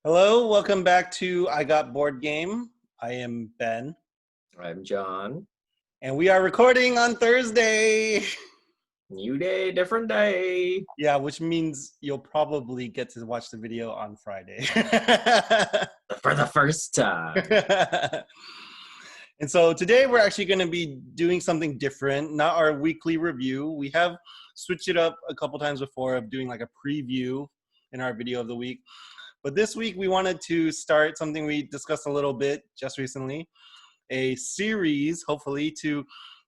Hello, welcome back to I Got Board Game. I am Ben. I'm John. And we are recording on Thursday. New day, different day. Yeah, which means you'll probably get to watch the video on Friday. For the first time. And so today we're actually going to be doing something different, not our weekly review. We have switched it up a couple times before of doing like a preview in our video of the week. But this week we wanted to start something we discussed a little bit just recently, a series, hopefully, to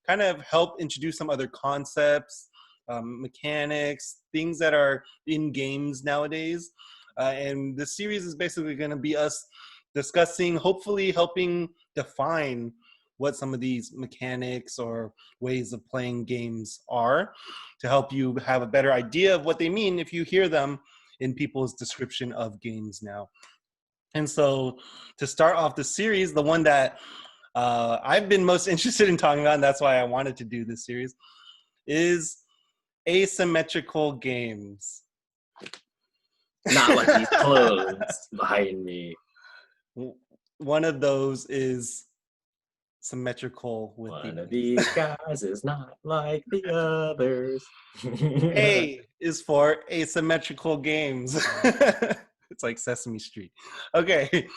kind of help introduce some other concepts, mechanics, things that are in games nowadays. And the series is basically going to be us discussing, hopefully helping define what some of these mechanics or ways of playing games are, to help you have a better idea of what they mean if you hear them in people's description of games now. And so to start off the series, the one that I've been most interested in talking about, and that's why I wanted to do this series, is asymmetrical games. Not like these clothes behind me. One of those is symmetrical with One of these guys is not like the others. A is for asymmetrical games. It's like Sesame Street. Okay.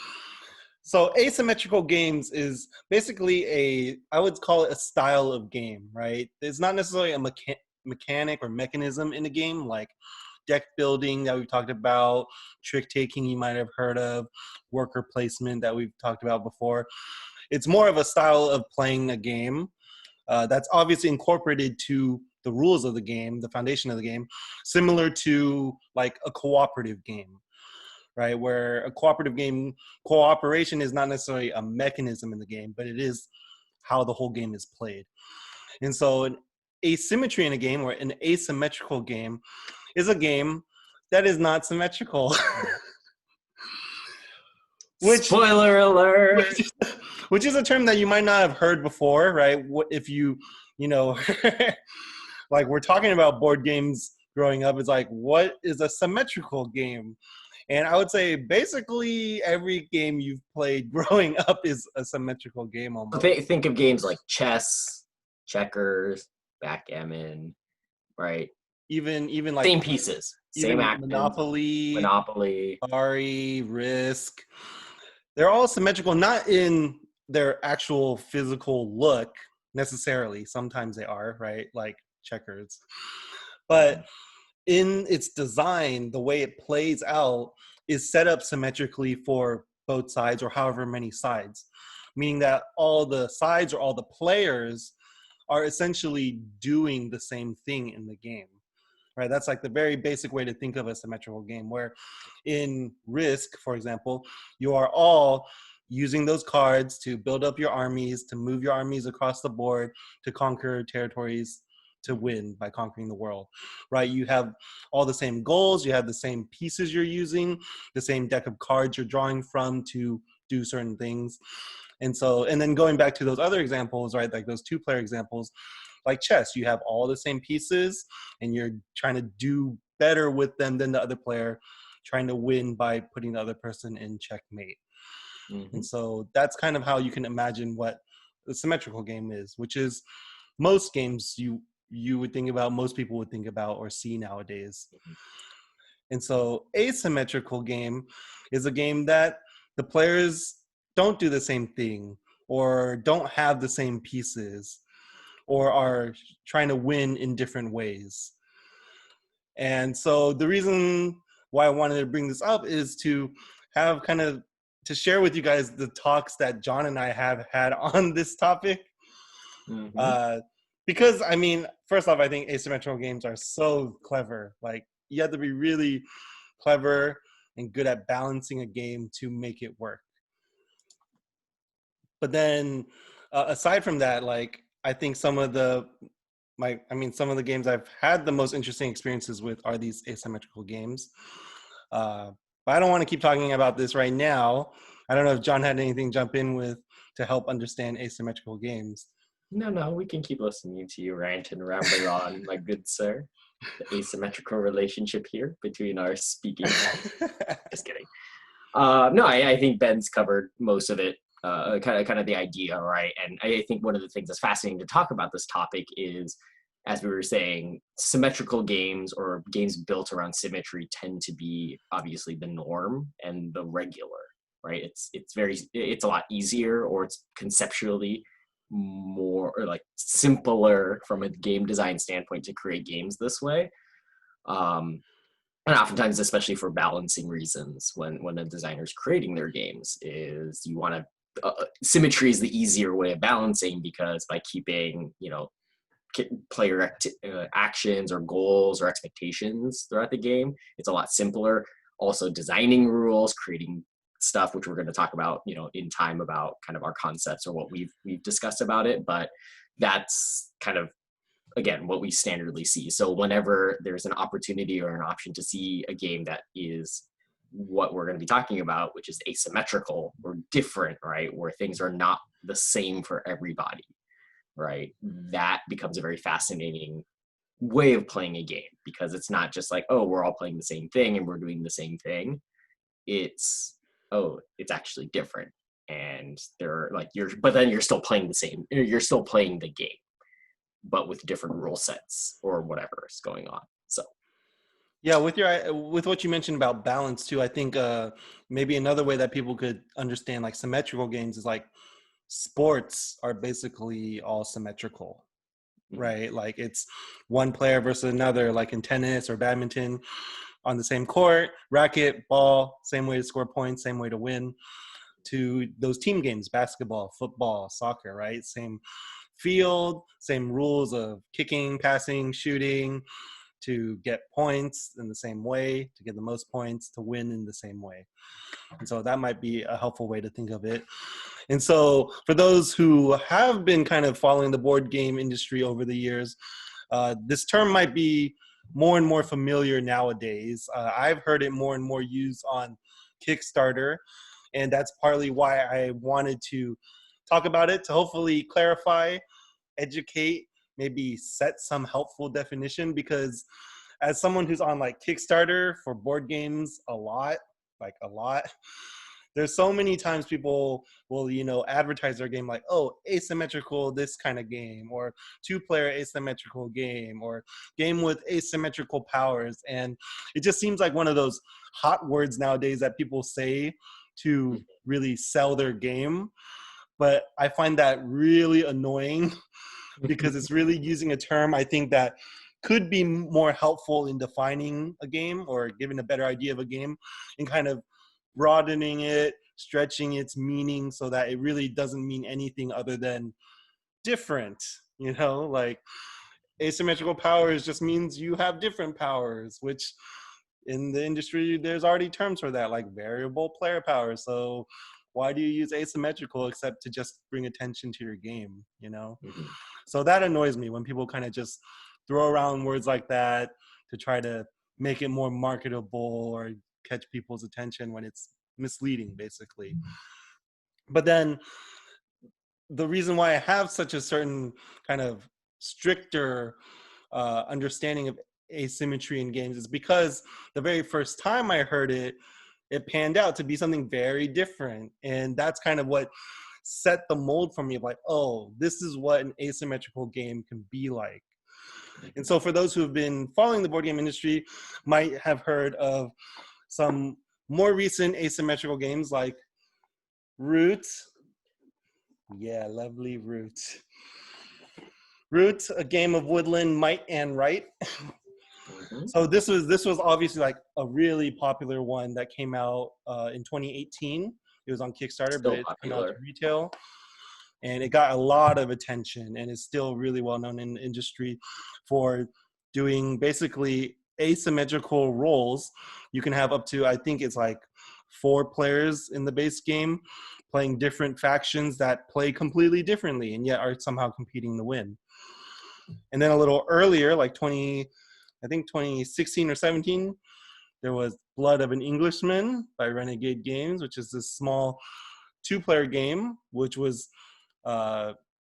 So asymmetrical games is basically I would call it a style of game, right? It's not necessarily a mechanic or mechanism in a game, like deck building that we've talked about, trick taking you might have heard of, worker placement that we've talked about before. It's more of a style of playing a game that's obviously incorporated to the rules of the game, the foundation of the game, similar to like a cooperative game, right? Where a cooperative game, cooperation is not necessarily a mechanism in the game, but it is how the whole game is played. And so an asymmetry in a game, or an asymmetrical game, is a game that is not symmetrical. Spoiler alert! Which is a term that you might not have heard before, right? If you like we're talking about board games growing up, it's like, what is a symmetrical game? And I would say basically every game you've played growing up is a symmetrical game almost. Think of games like chess, checkers, backgammon, right? Even like same pieces, same actions. Monopoly, Sorry, Risk. They're all symmetrical, not in their actual physical look necessarily. Sometimes they are, right? Like checkers. But in its design, the way it plays out is set up symmetrically for both sides, or however many sides, meaning that all the sides or all the players are essentially doing the same thing in the game, right? That's like the very basic way to think of a symmetrical game, where in Risk, for example, you are all using those cards to build up your armies, to move your armies across the board, to conquer territories, to win by conquering the world, right? You have all the same goals, you have the same pieces you're using, the same deck of cards you're drawing from to do certain things. And so, and then going back to those other examples, right, like those two-player examples, like chess, you have all the same pieces and you're trying to do better with them than the other player, trying to win by putting the other person in checkmate. Mm-hmm. And so that's kind of how you can imagine what the symmetrical game is, which is most games you would think about, most people would think about or see nowadays. And so asymmetrical game is a game that the players don't do the same thing, or don't have the same pieces, or are trying to win in different ways. And so the reason why I wanted to bring this up is to have kind of to share with you guys the talks that John and I have had on this topic. Mm-hmm. Because, I mean, first off, I think asymmetrical games are so clever. Like, you have to be really clever and good at balancing a game to make it work. But then, aside from that, like, I think some of the games I've had the most interesting experiences with are these asymmetrical games. But I don't want to keep talking about this right now. I don't know if John had anything to jump in with to help understand asymmetrical games. No, we can keep listening to you rant and ramble on, my good sir. The asymmetrical relationship here between our speaking. Just kidding. No, I think Ben's covered most of it. Kind of the idea, right? And I think one of the things that's fascinating to talk about this topic is, as we were saying, symmetrical games or games built around symmetry tend to be obviously the norm and the regular, right? It's a lot easier, or it's conceptually more or like simpler from a game design standpoint to create games this way. Um, and oftentimes, especially for balancing reasons, when a designer's creating their games, is you want to symmetry is the easier way of balancing, because by keeping player actions or goals or expectations throughout the game, it's a lot simpler. Also, designing rules, creating stuff, which we're going to talk about, in time, about kind of our concepts or what we've discussed about it. But that's kind of, again, what we standardly see. So whenever there's an opportunity or an option to see a game that is what we're going to be talking about, which is asymmetrical or different, right, where things are not the same for everybody, right, that becomes a very fascinating way of playing a game, because it's not just like, oh, we're all playing the same thing and we're doing the same thing. It's, oh, it's actually different. And they're like, but then you're still playing you're still playing the game, but with different rule sets or whatever is going on. So Yeah, with what you mentioned about balance too, I think maybe another way that people could understand like symmetrical games is like sports are basically all symmetrical, right? Like it's one player versus another, like in tennis or badminton, on the same court, racket, ball, same way to score points, same way to win. To those team games, basketball, football, soccer, right? Same field, same rules of kicking, passing, shooting, to get points in the same way, to get the most points, to win in the same way. And so that might be a helpful way to think of it. And so for those who have been kind of following the board game industry over the years, this term might be more and more familiar nowadays. I've heard it more and more used on Kickstarter, and that's partly why I wanted to talk about it, to hopefully clarify, educate, maybe set some helpful definition, because as someone who's on like Kickstarter for board games a lot, there's so many times people will, advertise their game like, oh, asymmetrical, this kind of game, or 2-player asymmetrical game, or game with asymmetrical powers. And it just seems like one of those hot words nowadays that people say to really sell their game. But I find that really annoying because it's really using a term I think that could be more helpful in defining a game or giving a better idea of a game, and kind of broadening it, stretching its meaning so that it really doesn't mean anything other than different. Like asymmetrical powers just means you have different powers, which in the industry there's already terms for that, like variable player power. So why do you use asymmetrical except to just bring attention to your game? So that annoys me when people kind of just throw around words like that to try to make it more marketable or catch people's attention, when it's misleading, basically. But then the reason why I have such a certain kind of stricter understanding of asymmetry in games is because the very first time I heard it, it panned out to be something very different. And that's kind of what set the mold for me of like, oh, this is what an asymmetrical game can be like. And so for those who have been following the board game industry, might have heard of some more recent asymmetrical games like Root. Yeah, lovely Root. Root, a game of woodland might and right. So this was obviously like a really popular one that came out in 2018. It was on Kickstarter, still but it came out to popular. retail. And it got a lot of attention, and is still really well known in the industry for doing basically asymmetrical roles. You can have up to, I think it's like 4 players in the base game playing different factions that play completely differently and yet are somehow competing to win. And then a little earlier, like 2016 or 17, there was Blood of an Englishman by Renegade Games, which is this small 2-player game, which was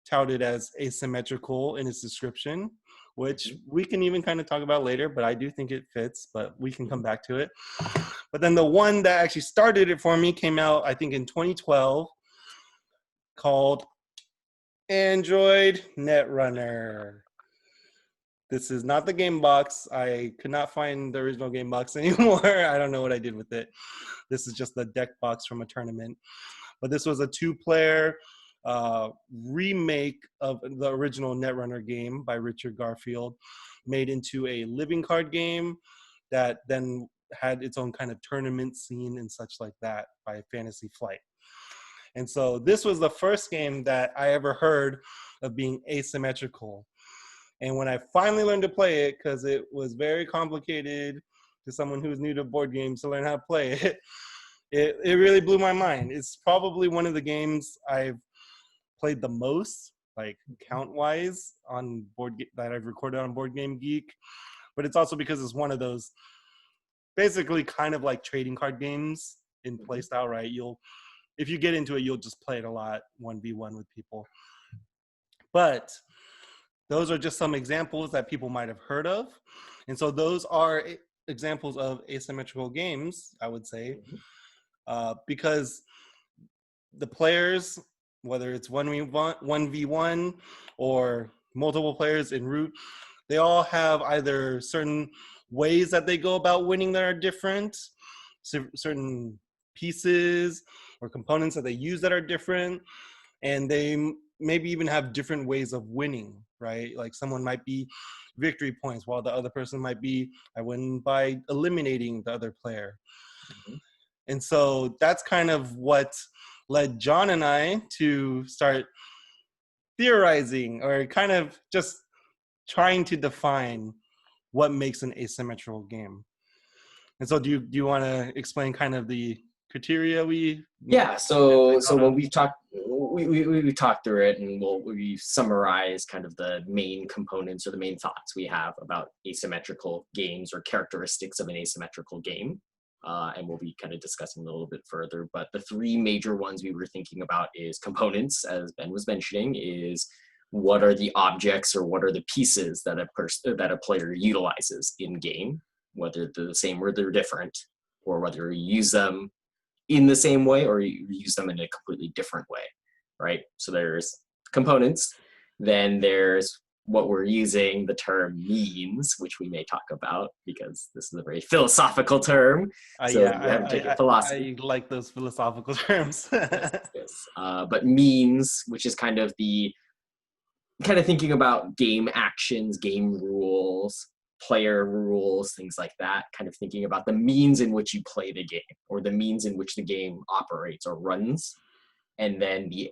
touted as asymmetrical in its description, which we can even kind of talk about later, but I do think it fits, but we can come back to it. But then the one that actually started it for me came out, I think, in 2012, called Android Netrunner. This is not the game box. I could not find the original game box anymore. I don't know what I did with it. This is just the deck box from a tournament. But this was a 2-player remake of the original Netrunner game by Richard Garfield, made into a living card game that then had its own kind of tournament scene and such like that by Fantasy Flight. And so this was the first game that I ever heard of being asymmetrical. And when I finally learned to play it, because it was very complicated to someone who's new to board games to learn how to play it, it really blew my mind. It's probably one of the games I've played the most, like count-wise, on that I've recorded on Board Game Geek. But it's also because it's one of those basically kind of like trading card games in play style, right? If you get into it, you'll just play it a lot, 1v1 with people. But those are just some examples that people might have heard of. And so those are examples of asymmetrical games, I would say, because the players, whether it's 1v1 or multiple players en route, they all have either certain ways that they go about winning that are different, certain pieces or components that they use that are different, and they maybe even have different ways of winning, right? Like someone might be victory points, while the other person might be, I win by eliminating the other player. And so that's kind of what led John and I to start theorizing, or kind of just trying to define what makes an asymmetrical game. And so do you want to explain kind of the criteria so when we've talked we talked through it, and we summarize kind of the main components or the main thoughts we have about asymmetrical games or characteristics of an asymmetrical game, and we'll be kind of discussing a little bit further. But the 3 major ones we were thinking about is components, as Ben was mentioning, is what are the objects or what are the pieces that a player utilizes in game, whether they're the same or they're different, or whether you use them in the same way or you use them in a completely different way, right? So there's components, then there's what we're using the term means, which we may talk about because this is a very philosophical term. So yeah, you haven't taken philosophy. I like those philosophical terms. Yes. But means, which is kind of thinking about game actions, game rules, player rules, things like that, kind of thinking about the means in which you play the game or the means in which the game operates or runs. And then the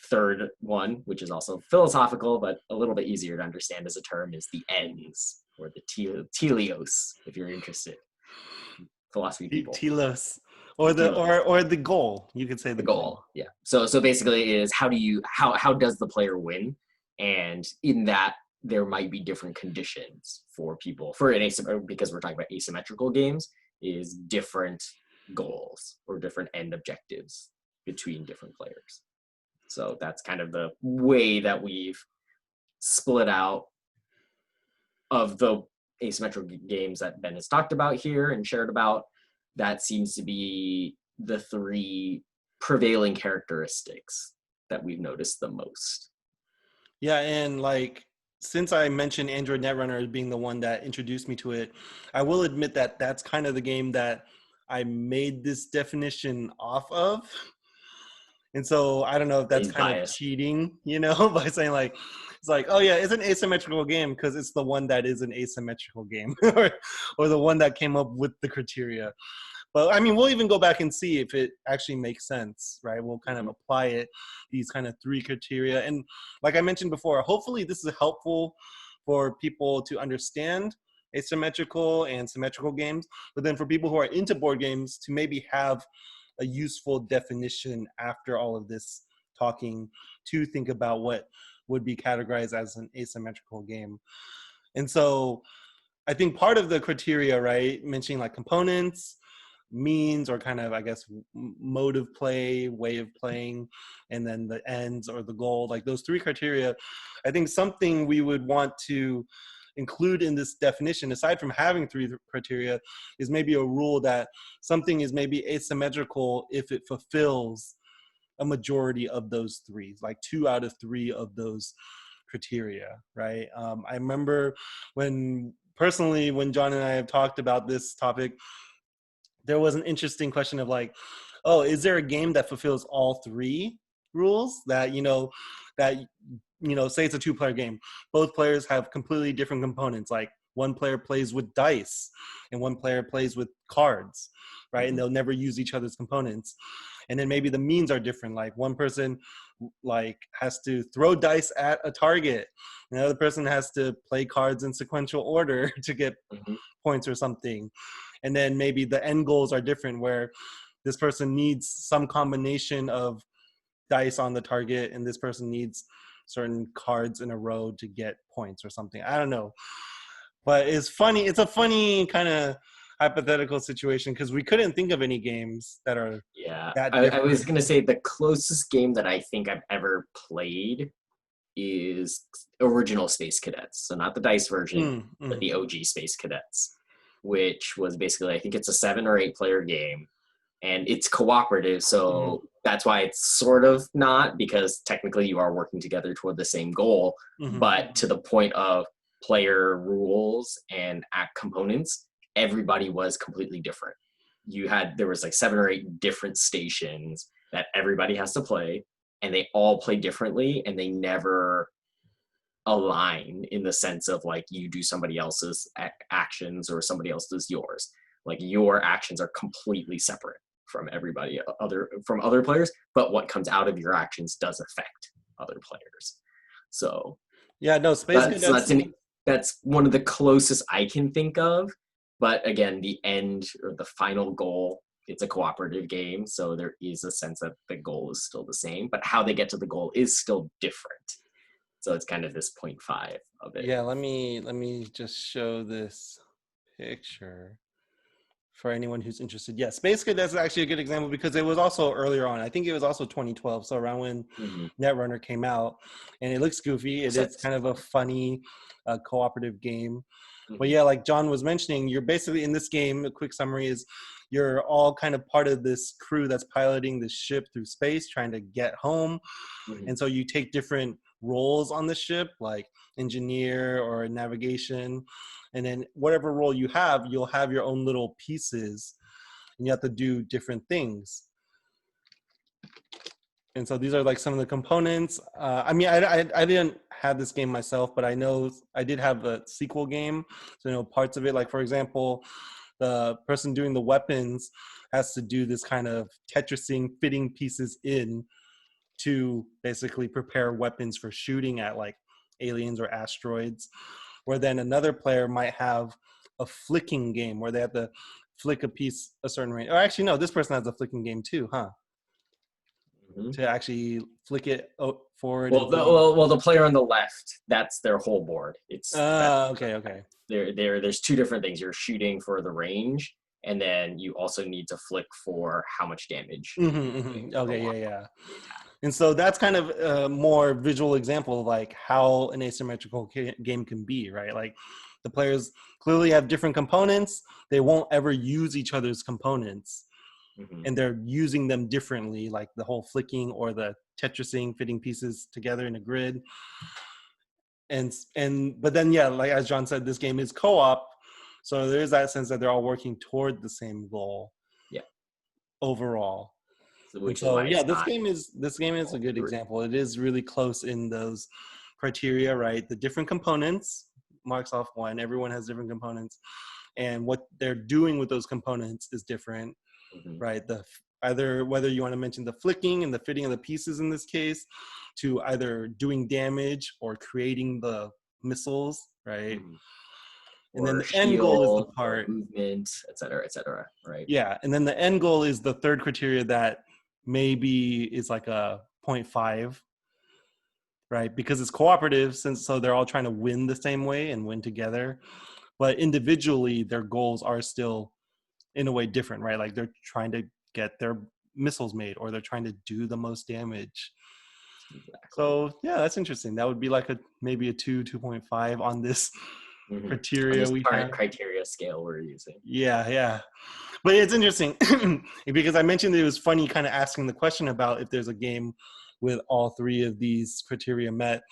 third one, which is also philosophical but a little bit easier to understand as a term, is the ends, or the teleos, if you're interested. Philosophy people. Telos. Or the goal. You could say the goal. Yeah. So basically it is how does the player win? And in that there might be different conditions for people because we're talking about asymmetrical games, is different goals or different end objectives between different players. So that's kind of the way that we've split out of the asymmetrical games that Ben has talked about here and shared about. That seems to be the 3 prevailing characteristics that we've noticed the most. Yeah, and like, since I mentioned Android Netrunner as being the one that introduced me to it, I will admit that that's kind of the game that I made this definition off of. And so I don't know if that's kind of cheating, by saying like, it's like, oh yeah, it's an asymmetrical game because it's the one that is an asymmetrical game or the one that came up with the criteria. But I mean, we'll even go back and see if it actually makes sense, right? We'll kind of apply it, these kind of 3 criteria. And like I mentioned before, hopefully this is helpful for people to understand asymmetrical and symmetrical games, but then for people who are into board games to maybe have a useful definition after all of this talking to think about what would be categorized as an asymmetrical game. And so I think part of the criteria, right, mentioning like components, means, or kind of, I guess, mode of play, way of playing, and then the ends or the goal, like those 3 criteria, I think something we would want to include in this definition, aside from having 3 criteria, is maybe a rule that something is maybe asymmetrical if it fulfills a majority of those 3, like 2 out of 3 of those criteria, right? I remember when John and I have talked about this topic, there was an interesting question of like, oh, is there a game that fulfills all 3 rules that, say it's a 2-player game. Both players have completely different components. Like one player plays with dice and one player plays with cards, right? And they'll never use each other's components. And then maybe the means are different. Like one person like has to throw dice at a target. And the other person has to play cards in sequential order to get points or something. And then maybe the end goals are different, where this person needs some combination of dice on the target and this person needs certain cards in a row to get points or something. I don't know. But it's funny. It's a funny kind of hypothetical situation because we couldn't think of any games that are that different. I was going to say the closest game that I think I've ever played is original Space Cadets. So not the dice version, but the OG Space Cadets, which was basically, I think it's a 7 or 8 player game. And it's cooperative, so that's why it's sort of not, because technically you are working together toward the same goal. But to the point of player rules and act components, everybody was completely different. There was like 7 or 8 different stations that everybody has to play, and they all play differently, and they never align in the sense of like you do somebody else's actions or somebody else does yours. Like your actions are completely separate from other players, but what comes out of your actions does affect other players. So yeah, no, that's one of the closest I can think of. But again, the end or the final goal, it's a cooperative game, so there is a sense that the goal is still the same, but how they get to the goal is still different. So it's kind of this 0.5 of it. Yeah, let me just show this picture for anyone who's interested. Yeah, Space Cadets is actually a good example because it was also earlier on. I think it was also 2012, so around when Netrunner came out. And it looks goofy. It is kind of a funny cooperative game. But yeah, like John was mentioning, you're basically in this game, a quick summary is you're all kind of part of this crew that's piloting the ship through space, trying to get home. And so you take different roles on the ship, like engineer or navigation. And then whatever role you have, you'll have your own little pieces and you have to do different things. And so these are like some of the components. I mean, I didn't have this game myself, but I know I did have a sequel game. So, parts of it, like for example, the person doing the weapons has to do this kind of Tetrising, fitting pieces in to basically prepare weapons for shooting at like aliens or asteroids. Where then another player might have a flicking game where they have to flick a piece a certain range. Or actually, no, this person has a flicking game too, huh? To actually flick it forward. Well, the player on the left, that's their whole board. It's okay. There's 2 different things. You're shooting for the range, and then you also need to flick for how much damage. Okay, yeah. And so that's kind of a more visual example of like how an asymmetrical game can be, right? Like the players clearly have different components. They won't ever use each other's components. And they're using them differently, like the whole flicking or the Tetrising, fitting pieces together in a grid. But then, yeah, like as John said, this game is co-op. So there is that sense that they're all working toward the same goal. Yeah. Overall. This game is a good example. It is really close in those criteria, right? The different components marks off one. Everyone has different components, and what they're doing with those components is different, right? Whether you want to mention the flicking and the fitting of the pieces in this case, to either doing damage or creating the missiles, right? And then the end goal is the part movement, et cetera, right? Yeah, and then the end goal is the third criteria that maybe is like a 0.5, right? Because it's cooperative, so they're all trying to win the same way and win together. But individually, their goals are still, in a way, different, right? Like they're trying to get their missiles made, or they're trying to do the most damage. Exactly. So yeah, that's interesting. That would be like maybe a 2.5 on this On criteria this we have. criteria scale we're using. Yeah. But it's interesting because I mentioned it was funny kind of asking the question about if there's a game with all three of these criteria met.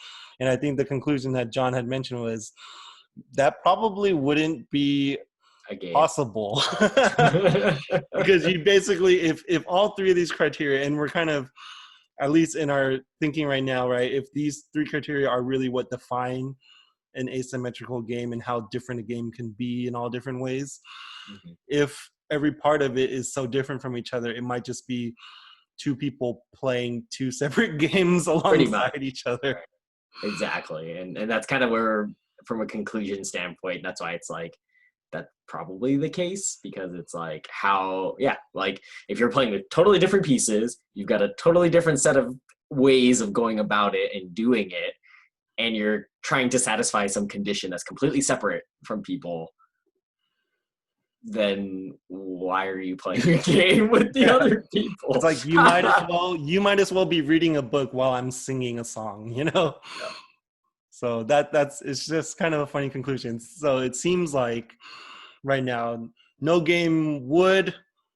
And I think the conclusion that John had mentioned was that probably wouldn't be A game. possible. Because you basically, if all three of these criteria, and we're kind of, at least in our thinking right now, right, if these three criteria are really what define an asymmetrical game and how different a game can be in all different ways, if every part of it is so different from each other, it might just be two people playing two separate games alongside each other. Right. Exactly. And that's kind of where, from a conclusion standpoint, that's why it's like, that's probably the case, because it's like like if you're playing with totally different pieces, you've got a totally different set of ways of going about it and doing it, and you're trying to satisfy some condition that's completely separate from people, then why are you playing a game with the other people? It's like you might as well be reading a book while I'm singing a song, you know? Yeah. So that's it's just kind of a funny conclusion. So it seems like right now no game would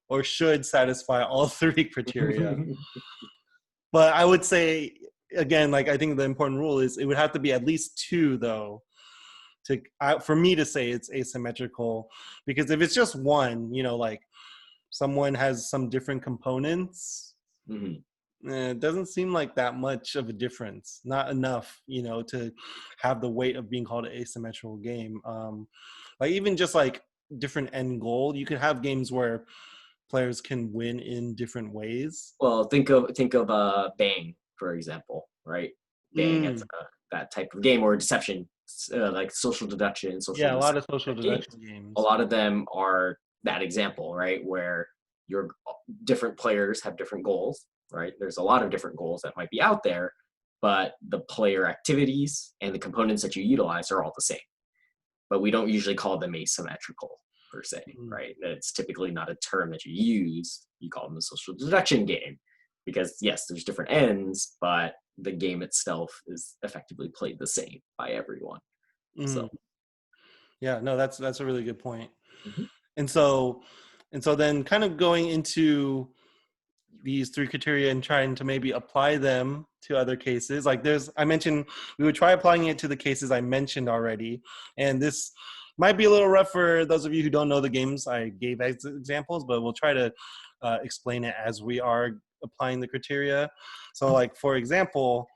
or should satisfy all three criteria. But I would say, again, like I think the important rule is it would have to be at least two, though, for me to say it's asymmetrical. Because if it's just one, you know, like someone has some different components, it doesn't seem like that much of a difference. Not enough, you know, to have the weight of being called an asymmetrical game. Like even just like different end goal, you could have games where players can win in different ways. Well, think of Bang, for example, right? Bang is that type of game, or deception, like social deduction, a lot of social deduction games. A lot of them are that example, right? Where your different players have different goals, right? There's a lot of different goals that might be out there, but the player activities and the components that you utilize are all the same. But we don't usually call them asymmetrical per se, right? It's typically not a term that you use. You call them a social deduction game because yes, there's different ends, but the game itself is effectively played the same by everyone. So yeah, no, that's a really good point. And so then kind of going into these three criteria and trying to maybe apply them to other cases. Like I mentioned, we would try applying it to the cases I mentioned already. And this might be a little rough for those of you who don't know the games I gave as examples, but we'll try to explain it as we are applying the criteria. So like, for example,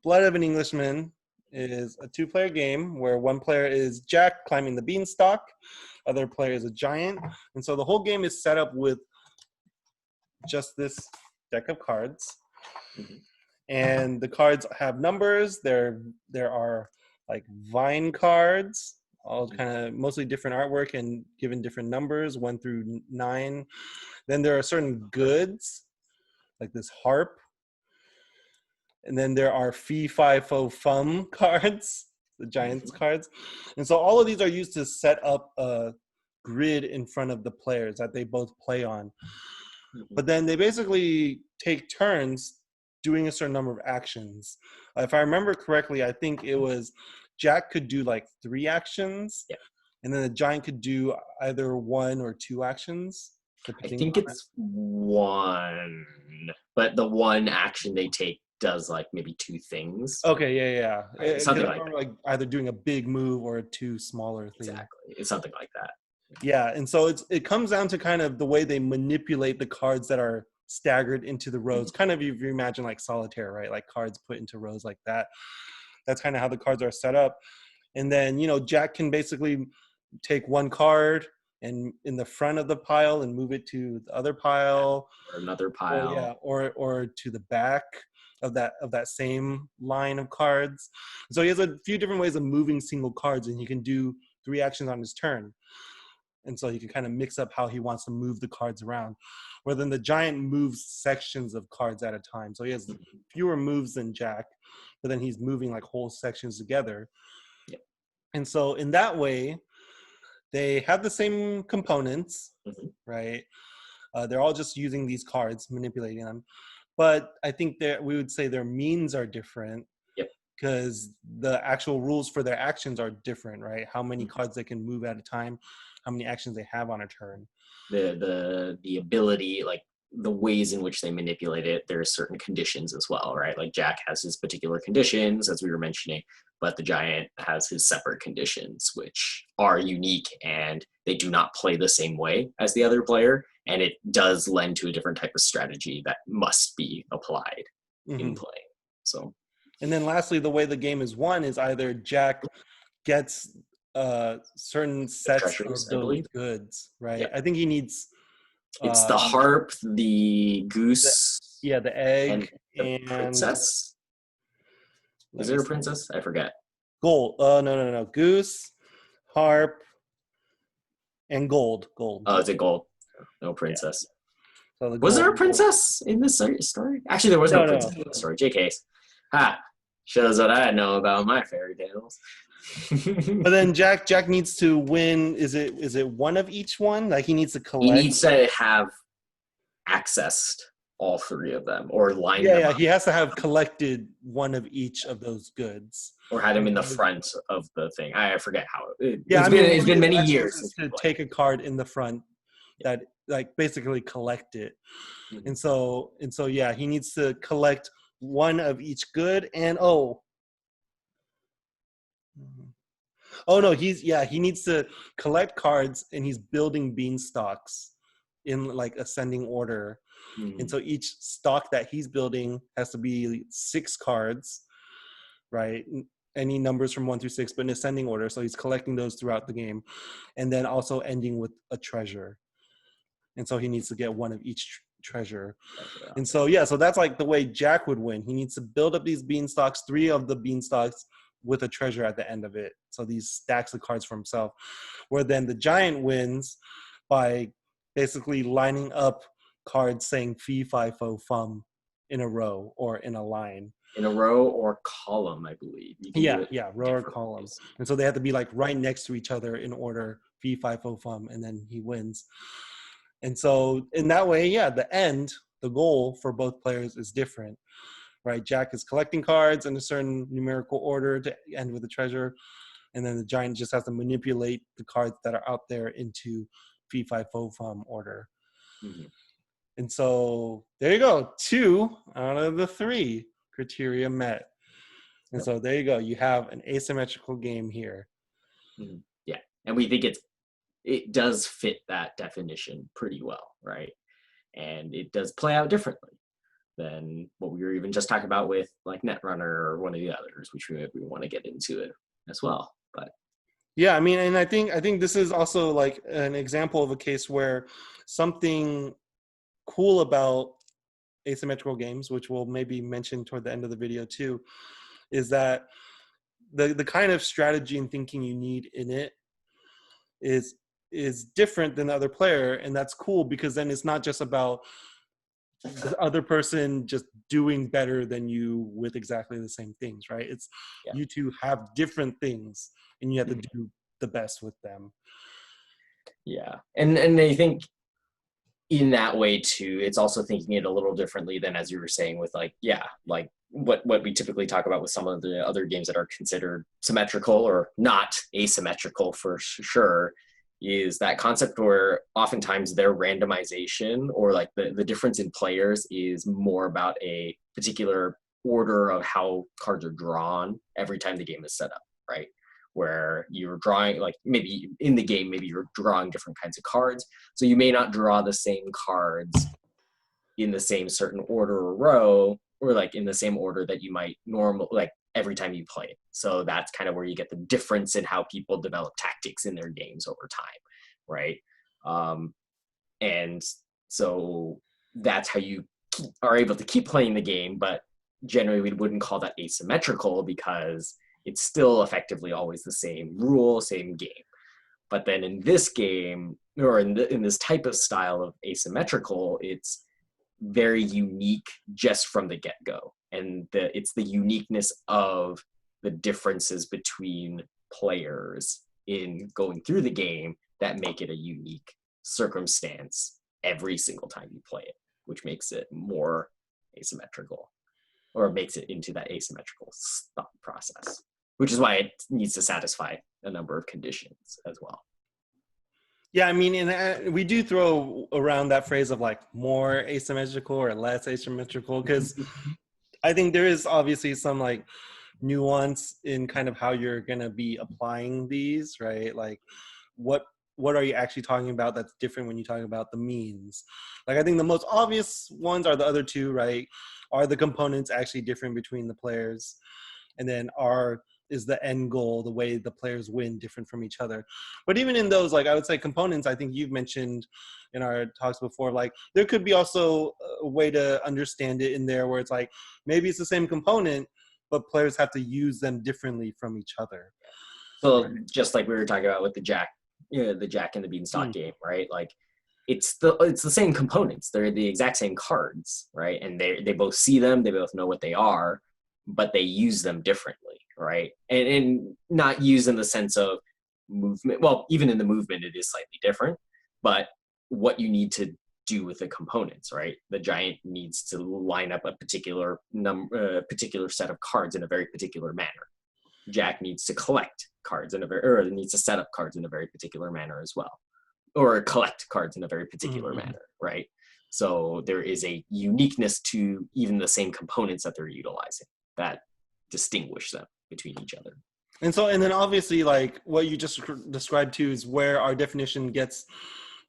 Blood of an Englishman is a two-player game where one player is Jack climbing the beanstalk, other player is a giant. And so the whole game is set up with just this deck of cards. And the cards have numbers. There are like vine cards, all kind of mostly different artwork and given different numbers, 1 through 9. Then there are certain goods, like this harp. And then there are fee, fi, fo, fum cards, the giants cards. And so all of these are used to set up a grid in front of the players that they both play on. But then they basically take turns doing a certain number of actions. If I remember correctly, I think it was Jack could do like 3 actions, and then the giant could do either 1 or 2 actions. I think it's 1, but the one action they take does like maybe 2 things. Okay, yeah. Right, something like either doing a big move or 2 smaller things. Exactly, it's something like that. Yeah, and so it comes down to kind of the way they manipulate the cards that are staggered into the rows. Kind of if you imagine like solitaire, right? Like cards put into rows like that. That's kind of how the cards are set up. And then, you know, Jack can basically take 1 card and in the front of the pile and move it to the other pile. Or another pile. Or to the back of that same line of cards. So he has a few different ways of moving single cards, and he can do 3 actions on his turn. And so he can kind of mix up how he wants to move the cards around. Where then the giant moves sections of cards at a time. So he has fewer moves than Jack, but then he's moving like whole sections together. Yep. And so in that way, they have the same components, right? They're all just using these cards, manipulating them. But I think we would say their means are different. Yep. because the actual rules for their actions are different, right? How many cards they can move at a time, how many actions they have on a turn. The ability, like the ways in which they manipulate it, there's certain conditions as well, right? Like Jack has his particular conditions, as we were mentioning, but the Giant has his separate conditions, which are unique, and they do not play the same way as the other player, and it does lend to a different type of strategy that must be applied in play. So, and then lastly, the way the game is won is either Jack gets certain sets of those goods, right? Yep. I think he needs it's the harp, the goose, the egg, and the princess. Is there a princess? I forget. Gold. No. Goose, harp, and gold. Oh, is it gold? No princess. Yeah. So was there a princess in this story? Actually, there was no princess in the story. JK. Shows what I know about my fairy tales. But then Jack needs to win. Is it one of each one? Like he needs to collect. He needs to have accessed all three of them, or line them up. He has to have collected one of each of those goods, or had him in the front of the thing. I forget how. It's been many years since to take a card in the front that like basically collect it, and so he needs to collect one of each good, and he needs to collect cards, and he's building beanstalks in like ascending order. And so each stock that he's building has to be 6 cards, right? Any numbers from 1 through 6, but in ascending order. So he's collecting those throughout the game, and then also ending with a treasure. And so he needs to get one of each treasure. And so so that's like the way Jack would win. He needs to build up these beanstalks, 3 of the beanstalks with a treasure at the end of it. So these stacks of cards for himself. Where then the Giant wins by basically lining up cards saying fee, fi, fo, fum in a row or in a line. In a row or column, I believe. Row or column. And so they have to be like right next to each other in order, fee, fi, fo, fum, and then he wins. And so in that way, the goal for both players is different, right? Jack is collecting cards in a certain numerical order to end with a treasure. And then the Giant just has to manipulate the cards that are out there into fee, fi, fo, fum order. And so there you go. 2 out of the 3 criteria met. And so there you go. You have an asymmetrical game here. Yeah. And we think it does fit that definition pretty well, right? And it does play out differently than what we were even just talking about with like Netrunner or one of the others, which we want to get into it as well. But yeah, I mean, and I think this is also like an example of a case where something cool about asymmetrical games, which we'll maybe mention toward the end of the video too, is that the kind of strategy and thinking you need in it is different than the other player. And that's cool because then it's not just about the other person just doing better than you with exactly the same things, right? It's you two have different things and you have to do the best with them. Yeah. And I think in that way too, it's also thinking it a little differently than, as you were saying, with like what we typically talk about with some of the other games that are considered symmetrical or not asymmetrical for sure, is that concept where oftentimes their randomization or like the difference in players is more about a particular order of how cards are drawn every time the game is set up, right? Where you're drawing, like maybe in the game, maybe you're drawing different kinds of cards. So you may not draw the same cards in the same certain order or row, or like in the same order that you might like every time you play it. So that's kind of where you get the difference in how people develop tactics in their games over time, right? And so that's how you are able to keep playing the game, but generally we wouldn't call that asymmetrical because it's still effectively always the same rule, same game. But then in this game, or in this type of style of asymmetrical, it's very unique just from the get-go. And it's the uniqueness of the differences between players in going through the game that make it a unique circumstance every single time you play it, which makes it more asymmetrical. or makes it into that asymmetrical thought process, which is why it needs to satisfy a number of conditions as well. Yeah, I mean, and we do throw around that phrase of like more asymmetrical or less asymmetrical, because I think there is obviously some like nuance in kind of how you're going to be applying these, right? Like what are you actually talking about that's different when you talk about the means? Like I think the most obvious ones are the other two, right? Are the components actually different between the players? And then is the end goal, the way the players win, different from each other? But even in those, like I would say components, I think you've mentioned in our talks before, like there could be also a way to understand it in there where it's like maybe it's the same component, but players have to use them differently from each other. So just like we were talking about with the Jack and the Beanstalk game, right? Like it's the same components. They're the exact same cards, right? And they both see them, they both know what they are, but they use them differently, right? And not use in the sense of movement. Well, even in the movement, it is slightly different, but what you need to do with the components, right? The giant needs to line up a particular set of cards in a very particular manner. Jack needs to collect cards or needs to set up cards in a very particular manner as well, or collect cards in a very particular manner, right? So there is a uniqueness to even the same components that they're utilizing that distinguish them between each other. And then obviously, like what you just described too is where our definition gets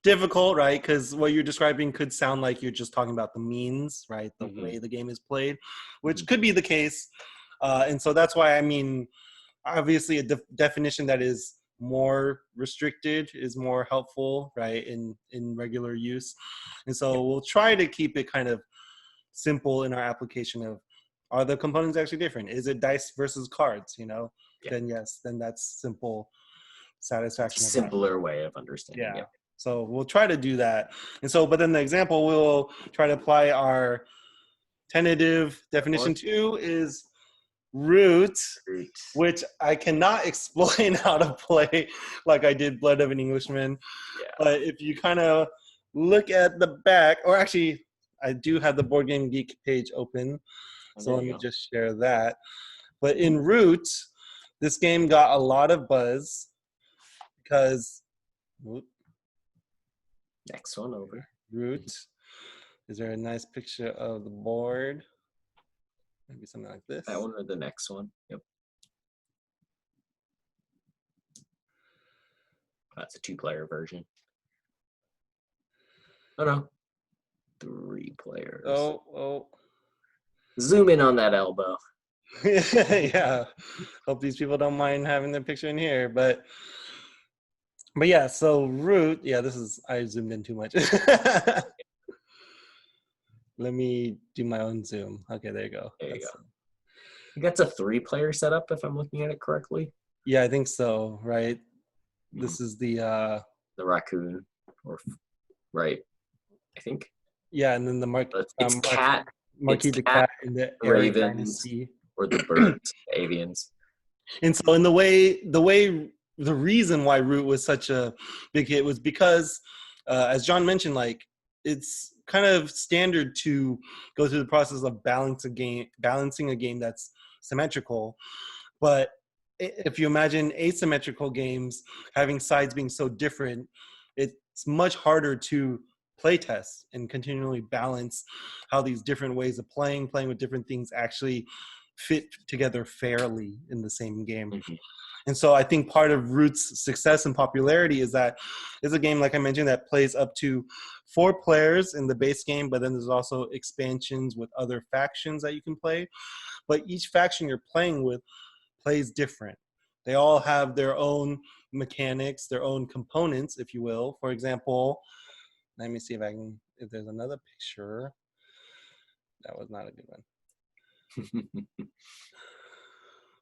difficult, right? Because what you're describing could sound like you're just talking about the means, right? The way the game is played, which could be the case. And so that's why, I mean, obviously a definition that is more restricted is more helpful, right, in regular use. And so we'll try to keep it kind of simple in our application of, are the components actually different? Is it dice versus cards, you know? Then yes, then that's simple satisfaction. Simpler way of understanding. Yeah. So we'll try to do that. And so, but then the example we'll try to apply our tentative definition to is root, which I cannot explain how to play like I did Blood of an Englishman. Yeah. But if you kind of look at the back, or actually, I do have the Board Game Geek page open. So let me just share that. But in Root, this game got a lot of buzz because... Next one over. Root. Is there a nice picture of the board? Maybe something like this. That one or the next one. Yep. That's a 2-player version. Oh no. 3 players. Oh. Zoom in on that elbow. Yeah. Hope these people don't mind having their picture in here. But yeah, so Root, I zoomed in too much. Let me do my own zoom. Okay, there you go. There you go. I think that's a 3-player setup if I'm looking at it correctly. Yeah, I think so, right? This is the raccoon, right? I think. Yeah, and then the it's cat. Marquis the cat in the Ravens Dynasty. Or the birds, the avians. And so in the reason why Root was such a big hit was because, as John mentioned, like it's kind of standard to go through the process of balancing a game that's symmetrical. But if you imagine asymmetrical games having sides being so different, it's much harder to play test and continually balance how these different ways of playing with different things actually fit together fairly in the same game. And so I think part of Root's success and popularity is that it's a game, like I mentioned, that plays up to 4 players in the base game, but then there's also expansions with other factions that you can play. But each faction you're playing with plays different. They all have their own mechanics, their own components, if you will. For example, let me see if there's another picture. That was not a good one.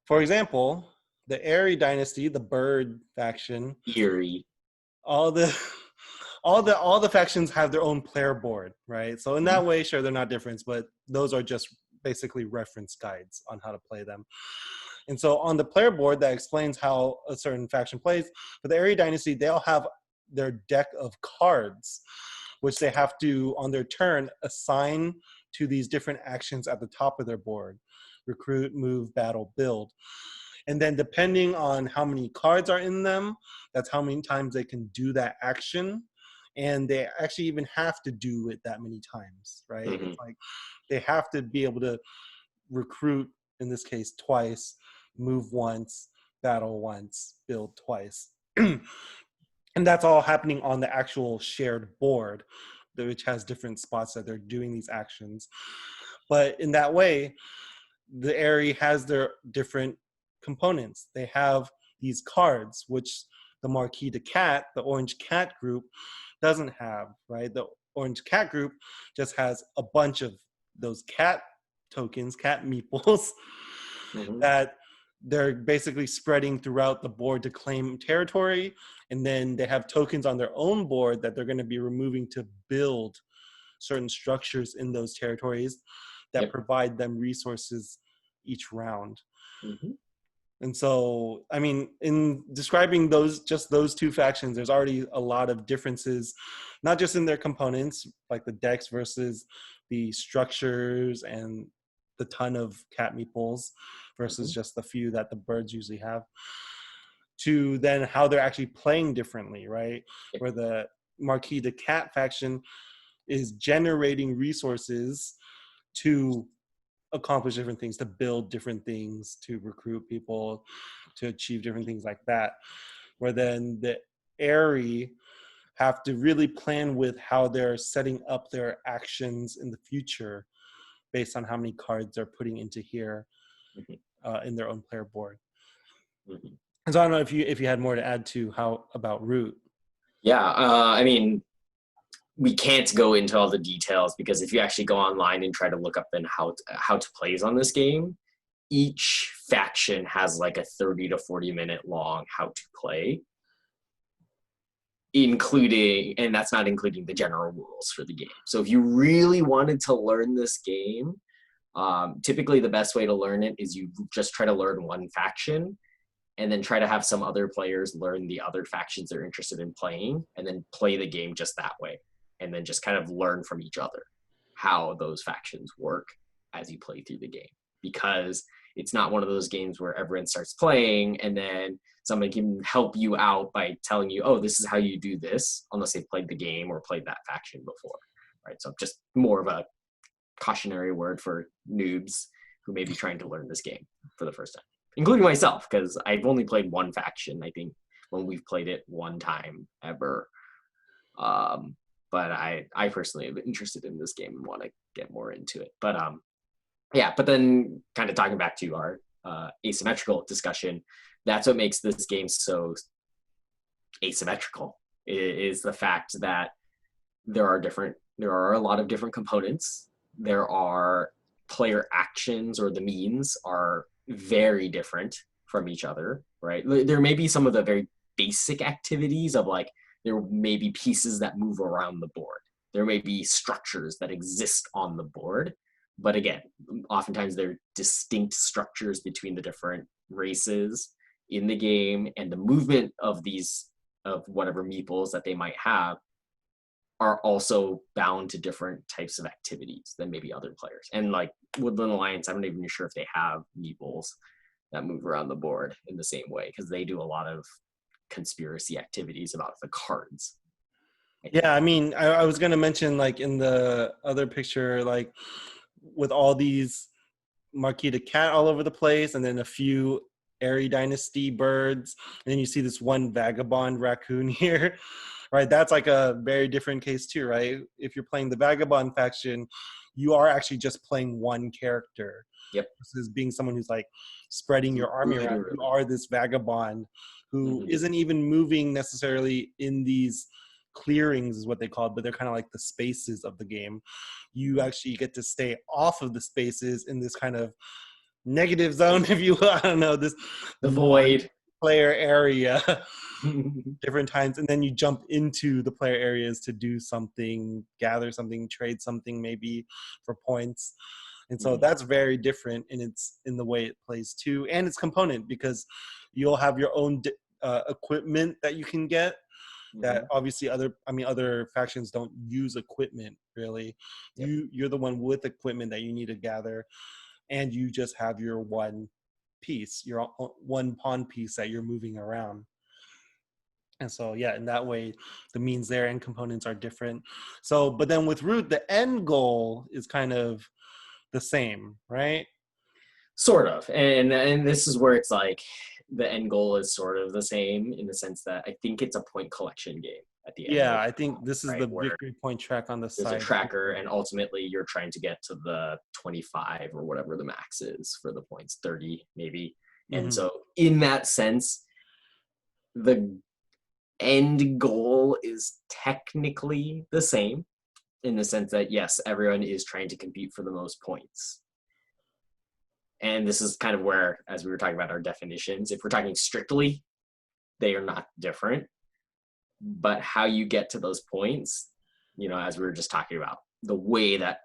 For example, the Airy Dynasty, the bird faction. Eerie. All the factions have their own player board, right? So in that way, sure, they're not different, but those are just basically reference guides on how to play them. And so on the player board that explains how a certain faction plays, for the Airy Dynasty, they all have their deck of cards. which they have to, on their turn, assign to these different actions at the top of their board: recruit, move, battle, build. And then depending on how many cards are in them, that's how many times they can do that action. And they actually even have to do it that many times, right? Mm-hmm. It's like they have to be able to recruit, in this case, twice, move once, battle once, build twice. And that's all happening on the actual shared board, which has different spots that they're doing these actions. But in that way, the area has their different components. They have these cards, which the Marquis de Cat, the Orange Cat group, doesn't have, right? The Orange Cat group just has a bunch of those cat tokens, cat meeples, Mm-hmm. that they're basically spreading throughout the board to claim territory. And then they have tokens on their own board that they're going to be removing to build certain structures in those territories that Yep. provide them resources each round. Mm-hmm. And so, I mean, in describing those two factions, there's already a lot of differences, not just in their components, like the decks versus the structures and the ton of cat meeples versus just the few that the birds usually have, to then how they're actually playing differently, right? Yep. Where the Marquis de Cat faction is generating resources to accomplish different things, to build different things, to recruit people, to achieve different things like that. Where then the Airy have to really plan with how they're setting up their actions in the future based on how many cards they're putting into here in their own player board. Mm-hmm. And so I don't know if you had more to add to how about Root. Yeah, I mean, we can't go into all the details because if you actually go online and try to look up then how to plays on this game, each faction has like a 30 to 40 minute long how to play, and that's not including the general rules for the game. So if you really wanted to learn this game, typically the best way to learn it is you just try to learn one faction and then try to have some other players learn the other factions they're interested in playing and then play the game just that way. And then just kind of learn from each other how those factions work as you play through the game. Because it's not one of those games where everyone starts playing and then somebody can help you out by telling you, oh, this is how you do this, unless they've played the game or played that faction before, right? So just more of a cautionary word for noobs who may be trying to learn this game for the first time, including myself, because I've only played one faction, I think, when we've played it one time ever. But I personally am interested in this game and want to get more into it. But yeah, but then kind of talking back to our asymmetrical discussion, that's what makes this game so asymmetrical, is the fact that there are a lot of different components. There are player actions, or the means are very different from each other, right? There may be some of the very basic activities of like, there may be pieces that move around the board. There may be structures that exist on the board. But again, oftentimes there are distinct structures between the different races in the game, and the movement of whatever meeples that they might have are also bound to different types of activities than maybe other players. And like Woodland Alliance, I'm not even sure if they have meeples that move around the board in the same way, because they do a lot of conspiracy activities about the cards. Yeah, I mean, I was going to mention, like, in the other picture, like, with all these Marquis de Cat all over the place, and then a few Airy Dynasty birds, and then you see this one vagabond raccoon here, right? That's like a very different case too, right? If you're playing the vagabond faction, you are actually just playing one character. Yep. Versus being someone who's like spreading your army around. You are this vagabond who isn't even moving necessarily in these clearings, is what they call it, but they're kind of like the spaces of the game. You actually get to stay off of the spaces in this kind of negative zone, if you will. I don't know, the void player area different times, and then you jump into the player areas to do something, gather something, trade something, maybe for points. And so that's very different, and it's in the way it plays too, and it's component, because you'll have your own equipment that you can get that obviously other factions don't use equipment really. Yep. You're the one with equipment that you need to gather, and you just have your one piece, your one pawn piece that you're moving around. And so, yeah, in that way, the means there and components are different. So, but then with Root, the end goal is kind of the same, right? Sort of, and this is where it's like the end goal is sort of the same in the sense that I think it's a point collection game at the end. Yeah, I think this is right, the victory point track on the there's side. a tracker, and ultimately you're trying to get to the 25 or whatever the max is for the points, 30 maybe. And so in that sense, the end goal is technically the same in the sense that yes, everyone is trying to compete for the most points. And this is kind of where, as we were talking about our definitions, if we're talking strictly, they are not different. But how you get to those points, as we were just talking about, the way that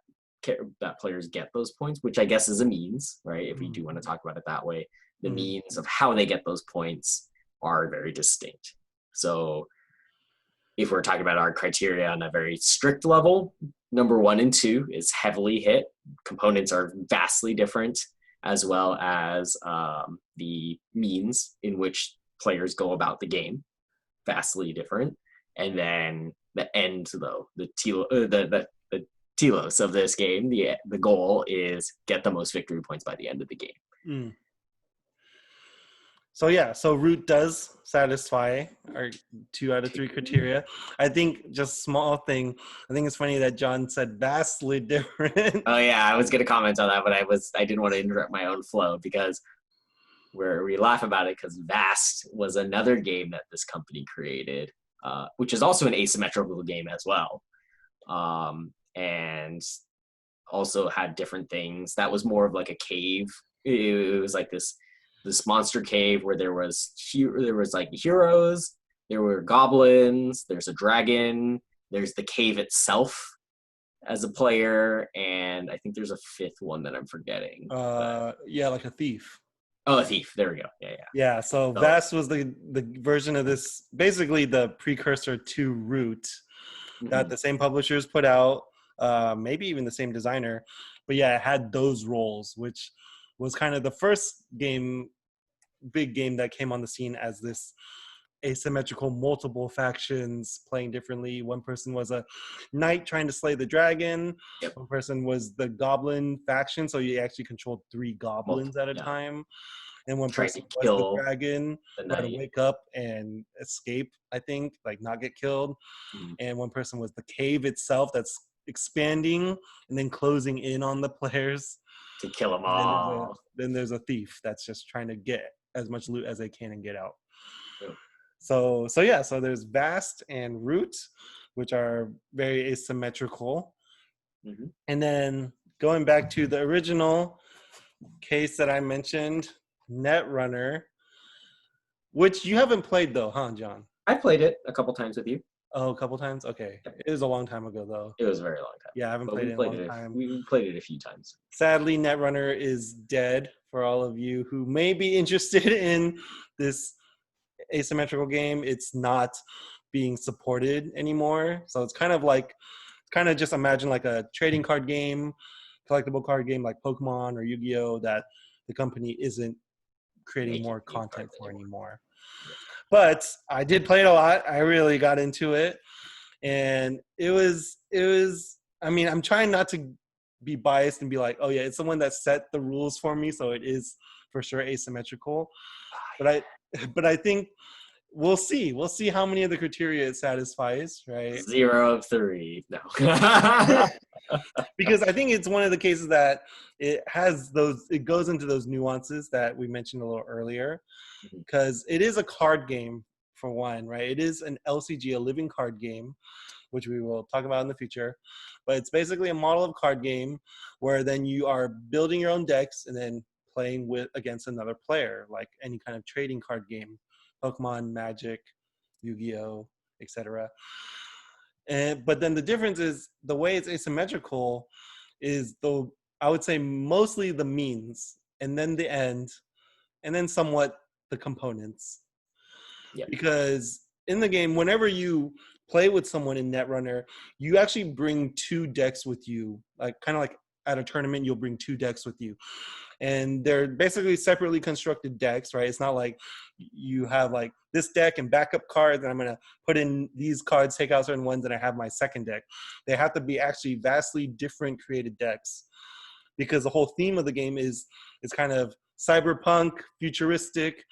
players get those points, which I guess is a means, right? If we do want to talk about it that way, the means of how they get those points are very distinct. So if we're talking about our criteria on a very strict level, number 1 and 2 is heavily hit. Components are vastly different, as well as the means in which players go about the game, vastly different. And then the end, though, the telos of this game, the goal is get the most victory points by the end of the game. So yeah, so Root does satisfy our 2 out of 3 criteria. I think just small thing, I think it's funny that John said vastly different. Oh yeah, I was gonna comment on that, but I didn't want to interrupt my own flow because we laugh about it because Vast was another game that this company created, which is also an asymmetrical game as well, and also had different things. That was more of like a cave. It was like this monster cave where there was like heroes, there were goblins, there's a dragon, there's the cave itself as a player, and I think there's a 5th one that I'm forgetting. Yeah, like a thief. Oh, a thief. There we go. Yeah. So Vast was the version of this, basically the precursor to Root, that the same publishers put out, maybe even the same designer, but yeah, it had those roles, which was kind of the first big game that came on the scene as this asymmetrical, multiple factions playing differently. One person was a knight trying to slay the dragon. Yep. One person was the goblin faction, so you actually controlled 3 goblins at a time. And one person was the dragon, who had to wake up and escape, I think, like not get killed. And one person was the cave itself that's expanding and then closing in on the players to kill them all. Then there's a thief that's just trying to get as much loot as they can and get out. Yep. So there's Vast and Root, which are very asymmetrical. And then going back to the original case that I mentioned, Netrunner, which you haven't played though, huh, John? I played it a couple times with you. Oh, a couple times? Okay. It was a long time ago though. It was a very long time. Yeah, I haven't played it in a long time. We played it a few times. Sadly, Netrunner is dead for all of you who may be interested in this asymmetrical game. It's not being supported anymore. So it's kind of just imagine like a trading card game, collectible card game like Pokemon or Yu-Gi-Oh! That the company isn't creating more content for anymore. Yeah. But I did play it a lot. I really got into it. And it was, I mean, I'm trying not to be biased and be like, oh yeah, it's the one that set the rules for me. So it is for sure asymmetrical. But I think we'll see how many of the criteria it satisfies, right? 0 of 3. No. Because I think it's one of the cases that it goes into those nuances that we mentioned a little earlier, because it is a card game for one, right? It is an LCG, a living card game, which we will talk about in the future. But it's basically a model of card game where then you are building your own decks and then playing against another player, like any kind of trading card game, Pokemon, Magic, Yu-Gi-Oh, etc. But then the difference is the way it's asymmetrical is I would say mostly the means, and then the end, and then somewhat the components. Yep. Because in the game, whenever you play with someone in Netrunner, you actually bring 2 decks with you, like kind of like at a tournament, you'll bring 2 decks with you. And they're basically separately constructed decks, right? It's not like you have like this deck and backup cards, and I'm going to put in these cards, take out certain ones, and I have my second deck. They have to be actually vastly different created decks, because the whole theme of the game is kind of cyberpunk, futuristic,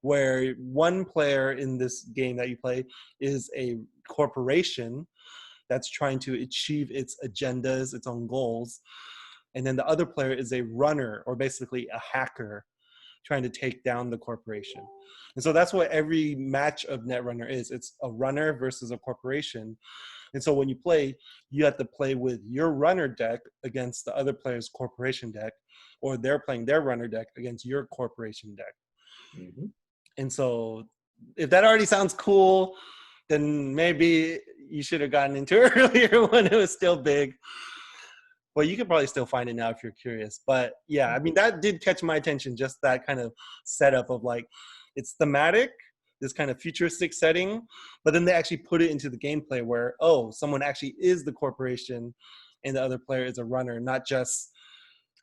where one player in this game that you play is a corporation that's trying to achieve its agendas, its own goals. And then the other player is a runner, or basically a hacker, trying to take down the corporation. And so that's what every match of Netrunner is. It's a runner versus a corporation. And so when you play, you have to play with your runner deck against the other player's corporation deck, or they're playing their runner deck against your corporation deck. Mm-hmm. And so if that already sounds cool, then maybe you should have gotten into it earlier when it was still big. Well, you could probably still find it now if you're curious. But yeah, I mean, that did catch my attention, just that kind of setup of like, it's thematic, this kind of futuristic setting, but then they actually put it into the gameplay where, oh, someone actually is the corporation and the other player is a runner, not just,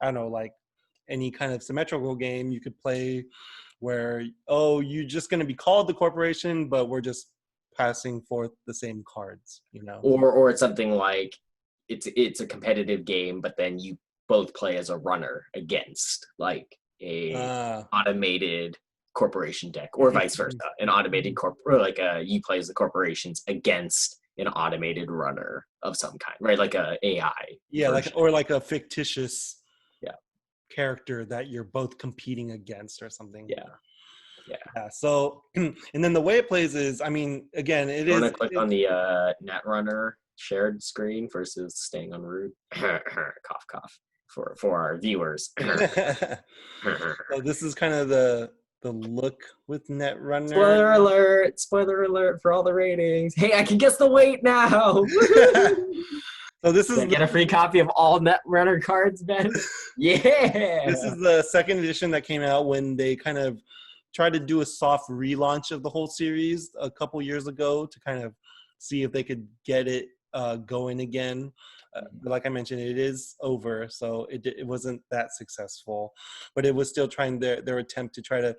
I don't know, like any kind of symmetrical game you could play where, oh, you're just going to be called the corporation, but we're just passing forth the same cards, you know? Or it's something like it's a competitive game, but then you both play as a runner against like a automated corporation deck, or vice versa, an automated or like you play as the corporations against an automated runner of some kind, right? Like a AI. Yeah, version. or like a fictitious character that you're both competing against or something. Yeah. So, and then the way it plays is, I mean, again, it is. Want to click on the Netrunner shared screen versus staying on root? Cough, cough. For our viewers. So this is kind of the look with Netrunner. Spoiler alert for all the ratings. Hey, I can guess the weight now. So this is get a free copy of all Netrunner cards, Ben. Yeah. This is the second edition that came out when they kind of tried to do a soft relaunch of the whole series a couple years ago to kind of see if they could get it going again. Like I mentioned, it is over, so it wasn't that successful, but it was still trying their attempt to try to,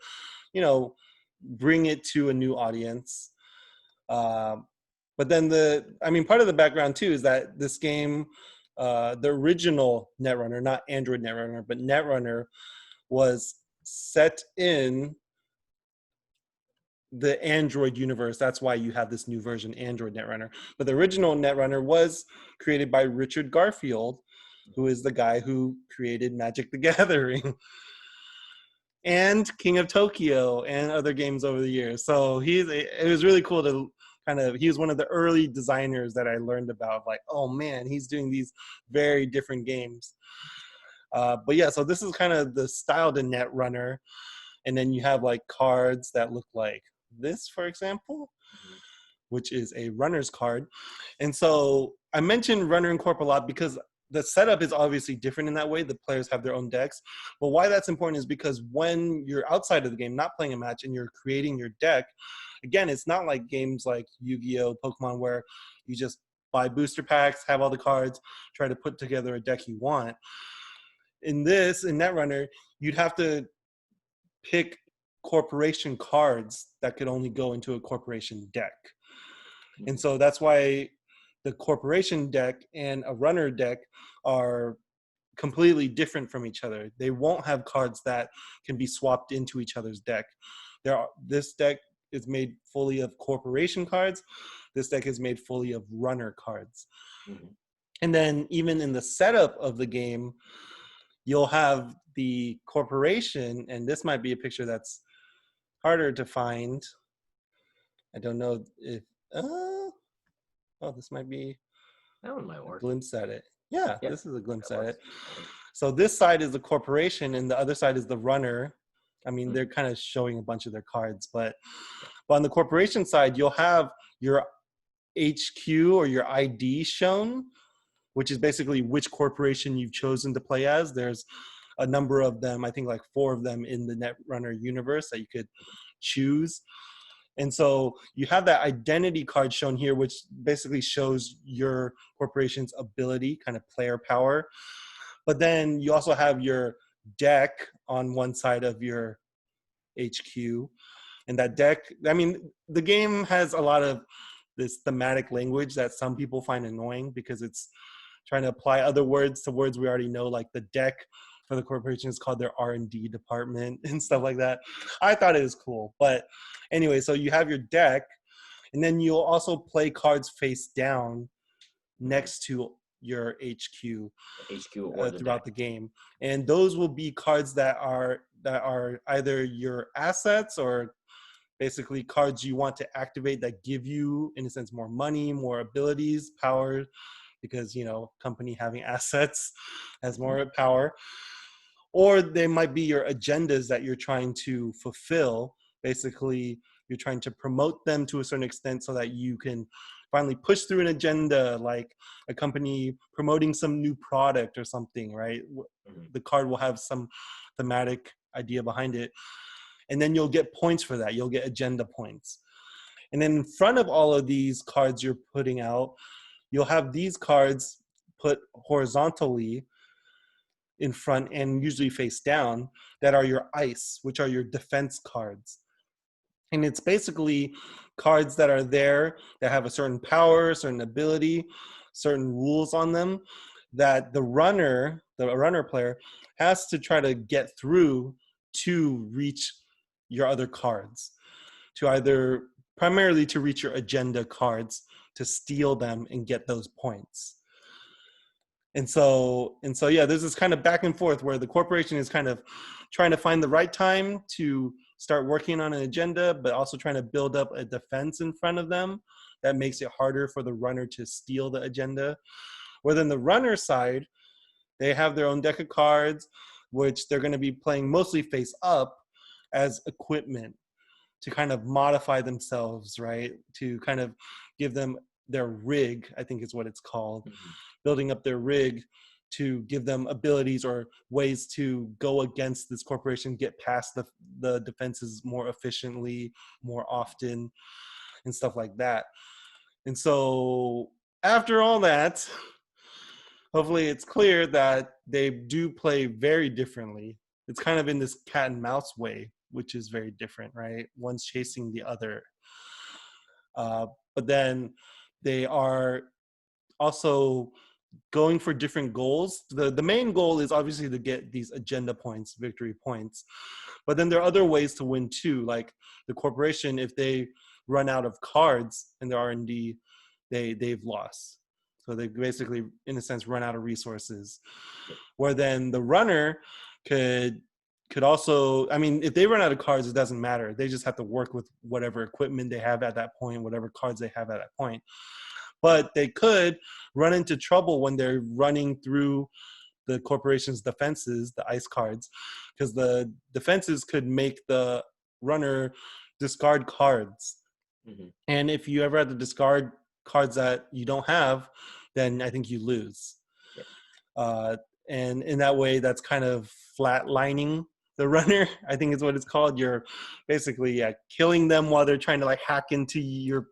you know, bring it to a new audience. But then part of the background too is that this game, the original Netrunner, not Android Netrunner, but Netrunner, was set in the Android universe. That's why you have this new version, Android Netrunner. But the original Netrunner was created by Richard Garfield, who is the guy who created Magic the Gathering and King of Tokyo and other games over the years. So it was really cool to he was one of the early designers that I learned about, like, oh man, he's doing these very different games. But yeah, so this is kind of the style to Netrunner. And then you have like cards that look like this, for example, which is a runner's card. And so I mentioned Runner and Corp a lot because the setup is obviously different in that way. The players have their own decks. But why that's important is because when you're outside of the game, not playing a match, and you're creating your deck, again, it's not like games like Yu-Gi-Oh!, Pokemon, where you just buy booster packs, have all the cards, try to put together a deck you want. In Netrunner, you'd have to pick corporation cards that could only go into a corporation deck. And so that's why the corporation deck and a runner deck are completely different from each other. They won't have cards that can be swapped into each other's deck. This deck is made fully of corporation cards. This deck is made fully of runner cards. Mm-hmm. And then even in the setup of the game, you'll have the corporation, and this might be a picture that's harder to find. I don't know if, this might be that one might work. A glimpse at it. Yeah, this is a glimpse at it. So this side is the corporation and the other side is the runner. I mean, they're kind of showing a bunch of their cards, but on the corporation side, you'll have your HQ or your ID shown, which is basically which corporation you've chosen to play as. There's a number of them, I think like 4 of them in the Netrunner universe that you could choose. And so you have that identity card shown here, which basically shows your corporation's ability, kind of player power. But then you also have your deck on one side of your HQ. And that deck, I mean, the game has a lot of this thematic language that some people find annoying because it's trying to apply other words to words we already know, like the deck for the corporation is called their R&D department and stuff like that. I thought it was cool. But anyway, so you have your deck, and then you'll also play cards face down next to your HQ or throughout the game. And those will be cards that are either your assets or basically cards you want to activate that give you, in a sense, more money, more abilities, power, because, you know, company having assets has more power. Or they might be your agendas that you're trying to fulfill. Basically, you're trying to promote them to a certain extent so that you can finally push through an agenda, like a company promoting some new product or something, right? The card will have some thematic idea behind it. And then you'll get points for that. You'll get agenda points. And then in front of all of these cards you're putting out, you'll have these cards put horizontally in front and usually face down that are your ice, which are your defense cards. And it's basically cards that are there that have a certain power, certain ability, certain rules on them that the runner player has to try to get through to reach your other cards, to either primarily to reach your agenda cards, to steal them and get those points. And so yeah, there's this kind of back and forth where the corporation is kind of trying to find the right time to start working on an agenda, but also trying to build up a defense in front of them that makes it harder for the runner to steal the agenda. Where then the runner side, they have their own deck of cards, which they're going to be playing mostly face up as equipment to kind of modify themselves, right? To kind of give them their rig, I think is what it's called, building up their rig to give them abilities or ways to go against this corporation, get past the defenses more efficiently, more often, and stuff like that. And so after all that, hopefully it's clear that they do play very differently. It's kind of in this cat and mouse way, which is very different, right? One's chasing the other. But then they are also going for different goals. The main goal is obviously to get these agenda points, victory points. But then there are other ways to win too. Like the corporation, if they run out of cards in their R&D, they've lost. So they basically, in a sense, run out of resources. Where then the runner could also, I mean, if they run out of cards, it doesn't matter. They just have to work with whatever equipment they have at that point, whatever cards they have at that point. But they could run into trouble when they're running through the corporation's defenses, the ice cards, because the defenses could make the runner discard cards. And if you ever have to discard cards that you don't have, then I think you lose. And in that way, that's kind of flatlining the runner, I think is what it's called. You're basically killing them while they're trying to like hack into your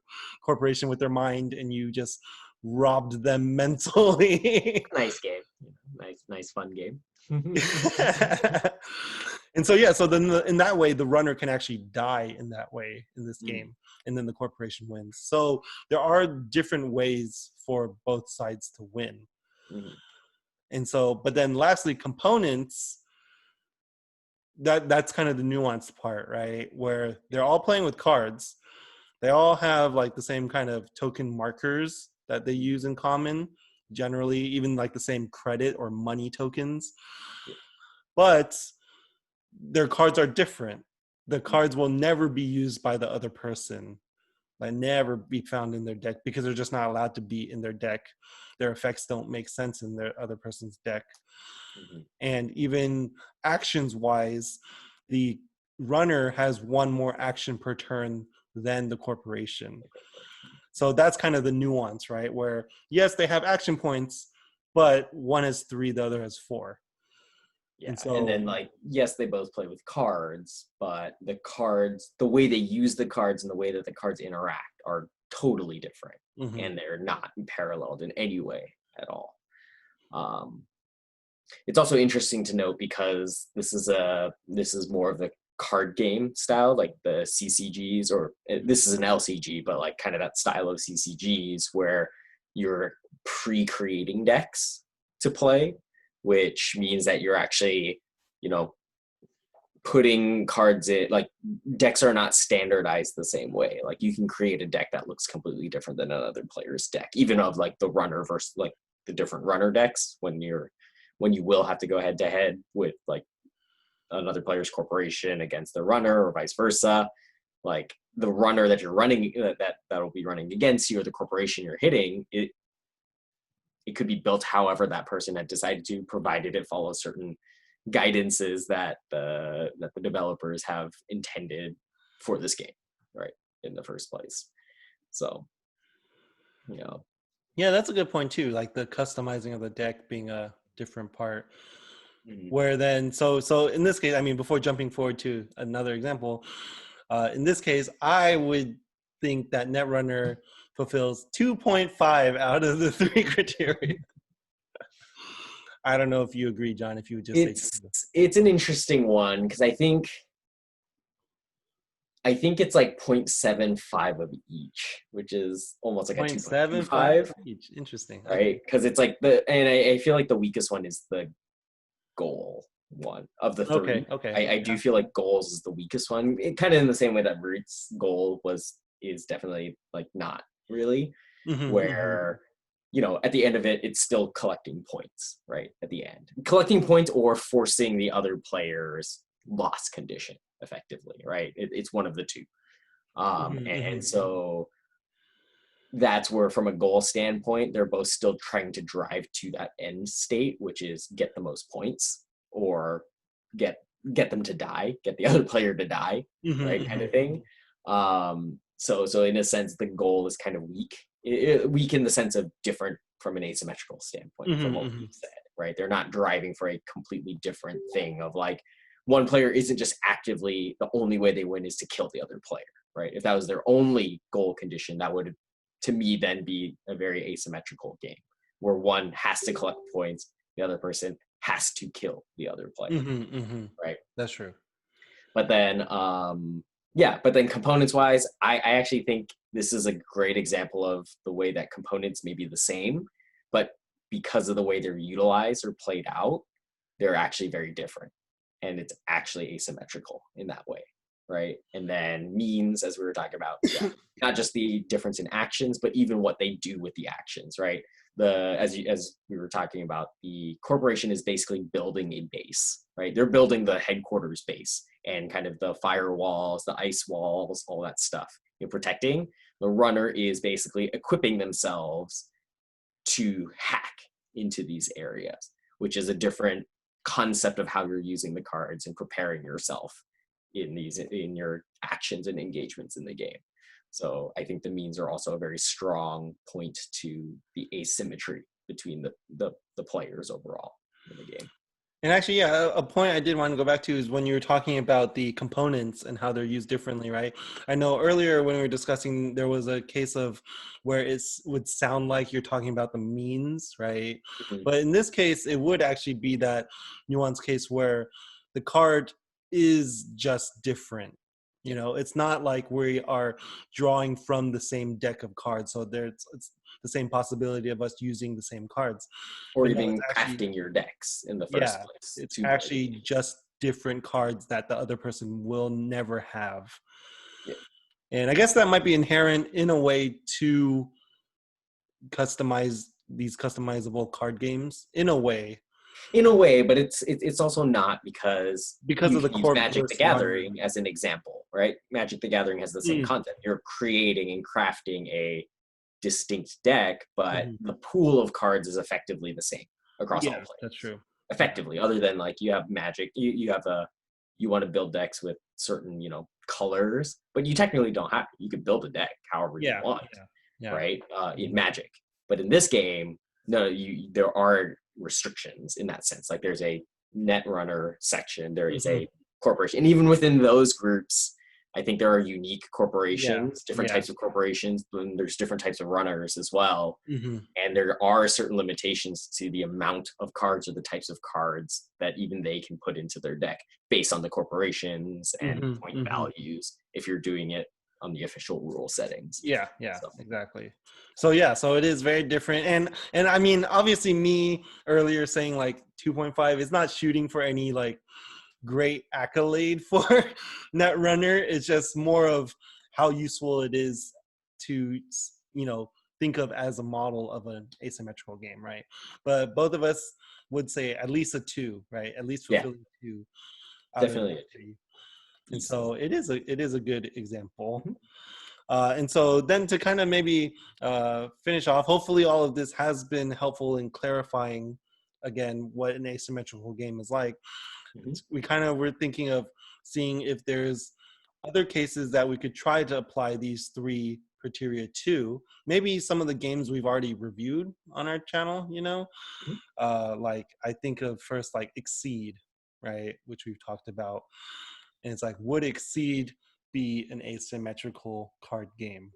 corporation with their mind, and you just robbed them mentally. Nice game. Nice fun game. And so, yeah, so then in that way, the runner can actually die in that way in this game, and then the corporation wins. So there are different ways for both sides to win. And so, but then lastly, components, that's kind of the nuanced part, right? Where they're all playing with cards. They all have like the same kind of token markers that they use in common, generally, even like the same credit or money tokens. But their cards are different. The cards will never be used by the other person. Like never be found in their deck because they're just not allowed to be in their deck. Their effects don't make sense in their other person's deck. And even actions wise, the runner has one more action per turn than the corporation. So that's kind of the nuance, right? Where yes, they have action points, but one has 3, the other has 4. Yeah, And and so then like yes, they both play with cards, but the way they use the cards and the way that the cards interact are totally different, mhm. and they're not paralleled in any way at all. Um, it's also interesting to note because this is more of the card game style, like the CCGs, or this is an LCG, but like kind of that style of CCGs where you're pre-creating decks to play, which means that you're actually, you know, putting cards in, like decks are not standardized the same way. Like you can create a deck that looks completely different than another player's deck, even of like the runner versus like the different runner decks when you will have to go head to head with like another player's corporation against the runner or vice versa. Like the runner that you're running that'll be running against you, or the corporation you're hitting, it could be built however that person had decided to, provided it follows certain guidances that the developers have intended for this game, right, in the first place. So, you know, Yeah, that's a good point too. Like the customizing of the deck being a different part. mhm. Where then, so in this case, I mean, before jumping forward to another example, in this case, I would think that Netrunner fulfills 2.5 out of the 3 criteria. I don't know if you agree, John. If you would just say it's it's an interesting one because I think it's like 0.75 of each, which is almost like a 2.25, 0.75 each. Interesting. Okay. right? Because it's like I feel like the weakest one is the goal one of the Okay. three. Okay. I do feel like goals is the weakest one. It kind of in the same way that Root's goal is definitely like not really, Mm-hmm, where you know at the end of it it's still collecting points, right? At the end, collecting points or forcing the other player's loss condition effectively, right? It's one of the two. mm-hmm, And mm-hmm. so that's where from a goal standpoint they're both still trying to drive to that end state, which is get the most points or get get them to die, get the other player to die, Mm-hmm, right, kind mm-hmm. of thing. So in a sense the goal is kind of weak in the sense of different from an asymmetrical standpoint from Mm-hmm, what mm-hmm. we've said, right? They're not driving for a completely different thing of like one player isn't just actively the only way they win is to kill the other player, right? If that was their only goal condition, that would to me then be a very asymmetrical game where one has to collect points, the other person has to kill the other player, Mm-hmm, mm-hmm. right? That's true. But then but then components wise, I actually think this is a great example of the way that components may be the same, but because of the way they're utilized or played out, they're actually very different, and it's actually asymmetrical in that way, right? And then means, as we were talking about, yeah, not just the difference in actions, but even what they do with the actions, right? As we were talking about, the corporation is basically building a base, right? They're building the headquarters base and kind of the firewalls, the ice walls, all that stuff, protecting. The runner is basically equipping themselves to hack into these areas, which is a different concept of how you're using the cards and preparing yourself in your actions and engagements in the game. So I think the means are also a very strong point to the asymmetry between the players overall in the game. And actually, yeah, a point I did want to go back to is when you were talking about the components and how they're used differently, right? I know earlier when we were discussing, there was a case of where it would sound like you're talking about the means, right? Mhm. But in this case, it would actually be that nuanced case where the card is just different. You know, it's not like we are drawing from the same deck of cards. So it's the same possibility of us using the same cards. Or But no, it's even actually, crafting your decks in the first yeah, place it's to play the actually game. just different cards that the other person will never have. Yeah. And I guess that might be inherent in a way to customize these customizable card games in a way In a way, but it's also not, because because you of the can use core Magic the versus runner. Gathering as an example, right? Magic the Gathering has the same Mm. concept. You're creating and crafting a distinct deck, but Mhm. the pool of cards is effectively the same across all Yeah, that's players. true. Effectively, other than like you have Magic, you have you want to build decks with certain colors, but you technically don't have to. You could build a deck however you Yeah, want, yeah, yeah. right? In Mhm. Magic, but in this game, no, there are restrictions in that sense. Like there's a Netrunner section, there is Mhm. a corporation. And even within those groups, I think there are unique Yeah. corporations, different Yeah. types of corporations, and there's different types of runners as well. Mhm. And there are certain limitations to the amount of cards or the types of cards that even they can put into their deck based on the corporations and Mhm. point Mhm. values if you're doing it on the official rule settings. Yeah, yeah, So, exactly. So yeah, so it is very different. And I mean, obviously me earlier saying like 2.5 is not shooting for any like great accolade for Netrunner. It's just more of how useful it is to, you know, think of as a model of an asymmetrical game, right? But both of us would say at least a 2, right? At least yeah, fulfilling 2 out of definitely 3. And easily. so it is a good example. Mhm. And so then to kind of maybe finish off, hopefully all of this has been helpful in clarifying again what an asymmetrical game is like. Mhm. We kind of were thinking of seeing if there's other cases that we could try to apply these 3 criteria to. Maybe some of the games we've already reviewed on our channel, you know, Mhm. like I think of first like Exceed, right, which we've talked about, and it's like, would Exceed be an asymmetrical card game?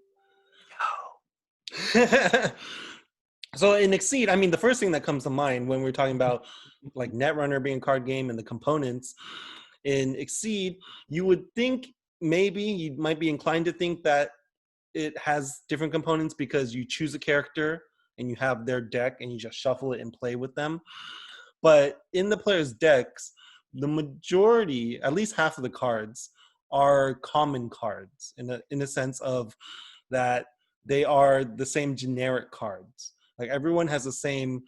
So in Exceed, I mean, the first thing that comes to mind when we're talking about like Netrunner being a card game and the components in Exceed, you would think maybe you might be inclined to think that it has different components because you choose a character and you have their deck and you just shuffle it and play with them. But in the player's decks, the majority, at least half of the cards, are common cards in a sense of that they are the same generic cards. Like everyone has the same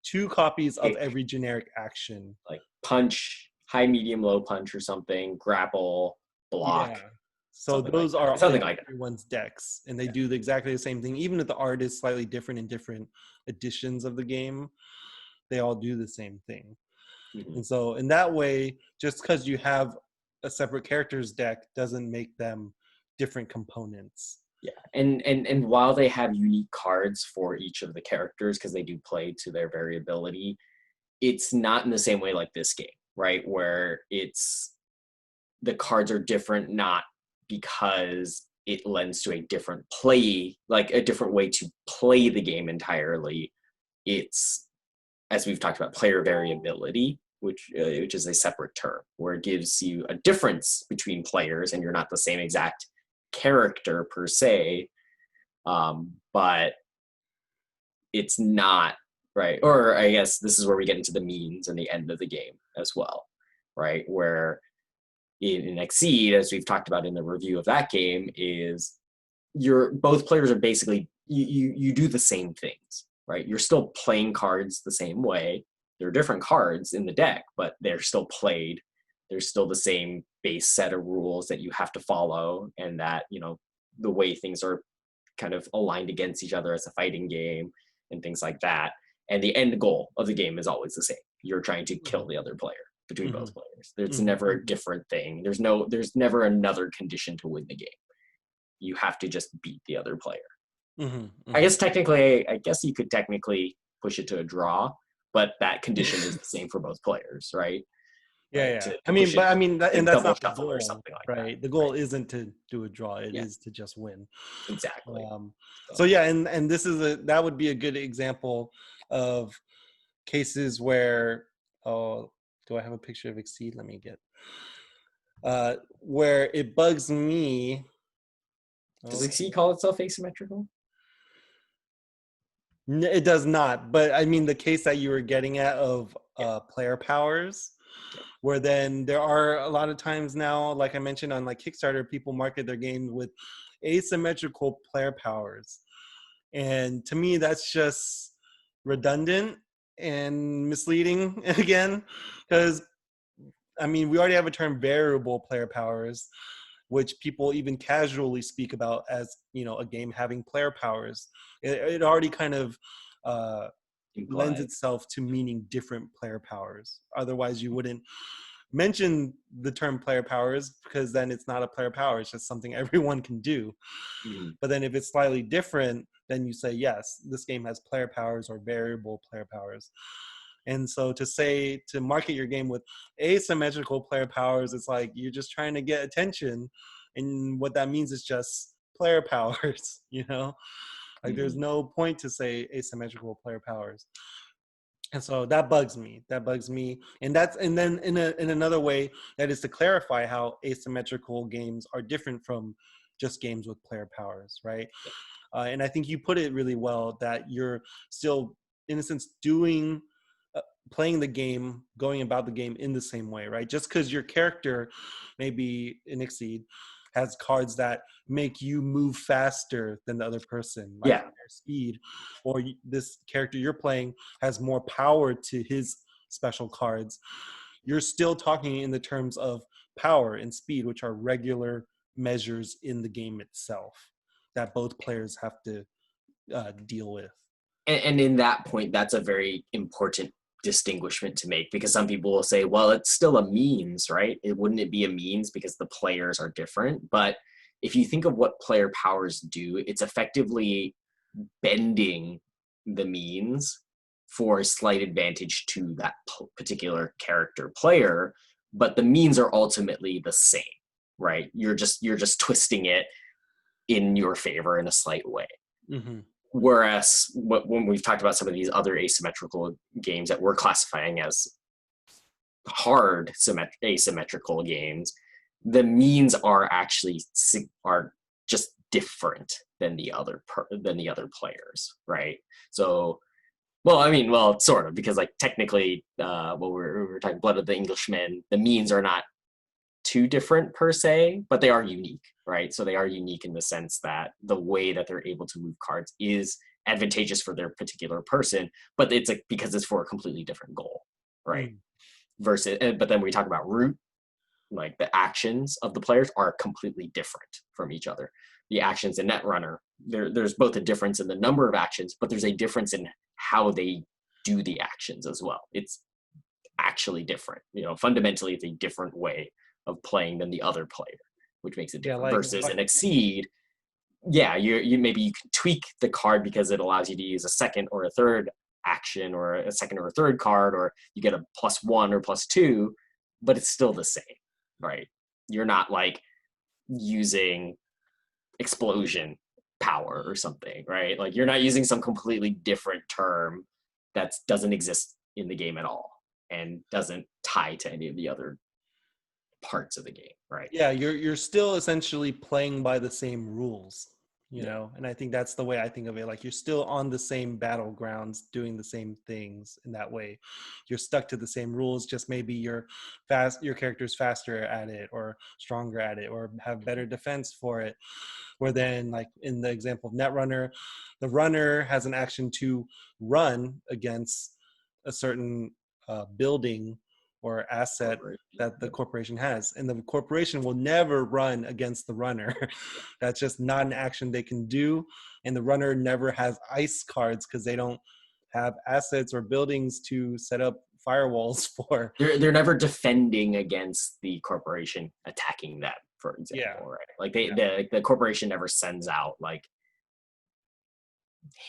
2 copies of Kick, every generic action. like punch, high, medium, low punch or something, grapple, block, Yeah. So something like those that. are Something in like that. everyone's decks, and they Yeah. do exactly the same thing. Even if the art is slightly different in different editions of the game, they all do the same thing. Mhm. And so in that way, just because you have a separate characters deck doesn't make them different components. Yeah, and while they have unique cards for each of the characters because they do play to their variability, it's not in the same way like this game, right? Where it's the cards are different not because it lends to a different play, like a different way to play the game entirely. It's, as we've talked about, player variability, which is a separate term, where it gives you a difference between players, and you're not the same exact character per se, but it's not right. Or I guess this is where we get into the means and the end of the game as well, right? Where in Exceed, as we've talked about in the review of that game, is you're both players are basically you do the same things, right? You're still playing cards the same way. There are different cards in the deck, but they're still played. There's still the same base set of rules that you have to follow, and that the way things are kind of aligned against each other as a fighting game and things like that. And the end goal of the game is always the same. You're trying to kill the other player between Mm-hmm. both players. There's Mm-hmm. never a different thing. There's never another condition to win the game. You have to just beat the other player. Mm-hmm. I Mm-hmm. guess technically, I guess you could technically push it to a draw, but that condition is the same for both players, right? Yeah, Like yeah. I to push mean, it but I mean, and like that's double not the shuffle or goal, something like that, right? The right? goal isn't to do a draw; it Yeah, is to just win. exactly. Um, so So, yeah, and this is that would be a good example of cases where, oh, do I have a picture of Exceed? Let me get where it bugs me. does Oh, Exceed call itself asymmetrical? it does not. But I mean, the case that you were getting at of Yeah, player powers, yeah. where then there are a lot of times now, like I mentioned on like Kickstarter, people market their games with asymmetrical player powers. And to me, that's just redundant and misleading again, because I mean, we already have a term variable player powers, which people even casually speak about as, a game having player powers. It already kind of uh, lends Implies. itself to meaning different player powers. Otherwise, you wouldn't mention the term player powers because then it's not a player power. It's just something everyone can do. Mhm. But then if it's slightly different, then you say, yes, this game has player powers or variable player powers. And so to market your game with asymmetrical player powers, it's like you're just trying to get attention. And what that means is just player powers, Like there's no point to say asymmetrical player powers. And so that bugs me. And then in another way, that is to clarify how asymmetrical games are different from just games with player powers, right? And I think you put it really well that you're still, in a sense, playing the game, going about the game in the same way, right? Just because your character, maybe in Exceed, has cards that make you move faster than the other person, like their speed, or this character you're playing has more power to his special cards. You're still talking in the terms of power and speed, which are regular measures in the game itself that both players have to deal with. And in that point, that's a very important distinguishment to make, because some people will say, well, it's still a means, right? Wouldn't it be a means because the players are different? But if you think of what player powers do, it's effectively bending the means for a slight advantage to that particular character player, but the means are ultimately the same, right? You're just twisting it in your favor in a slight way. Mm-hmm. Whereas when we've talked about some of these other asymmetrical games that we're classifying as hard asymmetrical games, the means are actually just different than the other players, right? So, sort of, because like technically, when we're talking Blood of the Englishmen, the means are not too different per se, but they are unique, right? So they are unique in the sense that the way that they're able to move cards is advantageous for their particular person, but it's like because it's for a completely different goal, right? Versus, but then we talk about root, like the actions of the players are completely different from each other. The actions in Netrunner, there's both a difference in the number of actions, but there's a difference in how they do the actions as well. It's actually different. Fundamentally, it's a different way of playing than the other player, which makes it different. Versus an Exceed, you maybe you can tweak the card because it allows you to use a second or a third action, or a second or a third card, or you get a +1 or +2, but it's still the same, right? You're not like using explosion power or something, right? Like you're not using some completely different term that doesn't exist in the game at all and doesn't tie to any of the other parts of the game, right? Yeah, you're still essentially playing by the same rules, and I think that's the way I think of it. Like you're still on the same battlegrounds doing the same things. In that way you're stuck to the same rules, just maybe your character's faster at it or stronger at it or have better defense for it. Where then, like in the example of Netrunner, the runner has an action to run against a certain building or asset that the corporation has, and the corporation will never run against the runner. That's just not an action they can do. And the runner never has ice cards because they don't have assets or buildings to set up firewalls for. They're never defending against the corporation attacking them, for example, right? Like the corporation never sends out like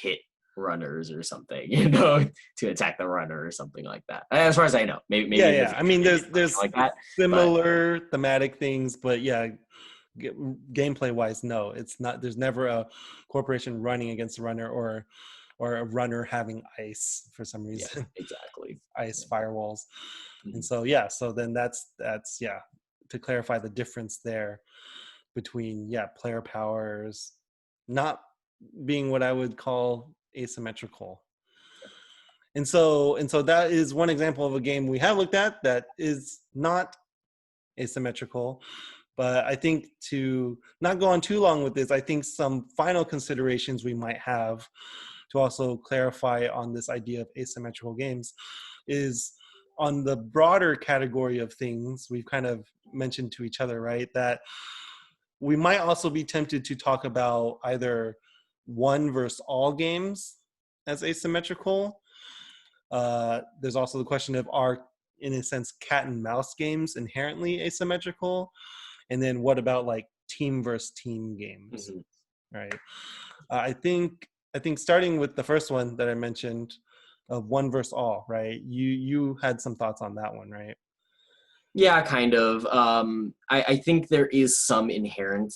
hit runners or something, to attack the runner or something like that. As far as I know, maybe. I mean, there's like that, similar thematic things, but gameplay wise, no, it's not. There's never a corporation running against a runner or a runner having ice for some reason. Yeah, exactly. Ice firewalls. And so then that's to clarify the difference there between player powers not being what I would call asymmetrical. And so that is one example of a game we have looked at that is not asymmetrical. But I think, to not go on too long with this, I think some final considerations we might have to also clarify on this idea of asymmetrical games is on the broader category of things we've kind of mentioned to each other, right? That we might also be tempted to talk about either one versus all games as asymmetrical. There's also the question of, are, in a sense, cat and mouse games inherently asymmetrical? And then what about like team versus team games, right? I think starting with the first one that I mentioned, of one versus all, right? You had some thoughts on that one, right? Yeah, kind of. I think there is some inherent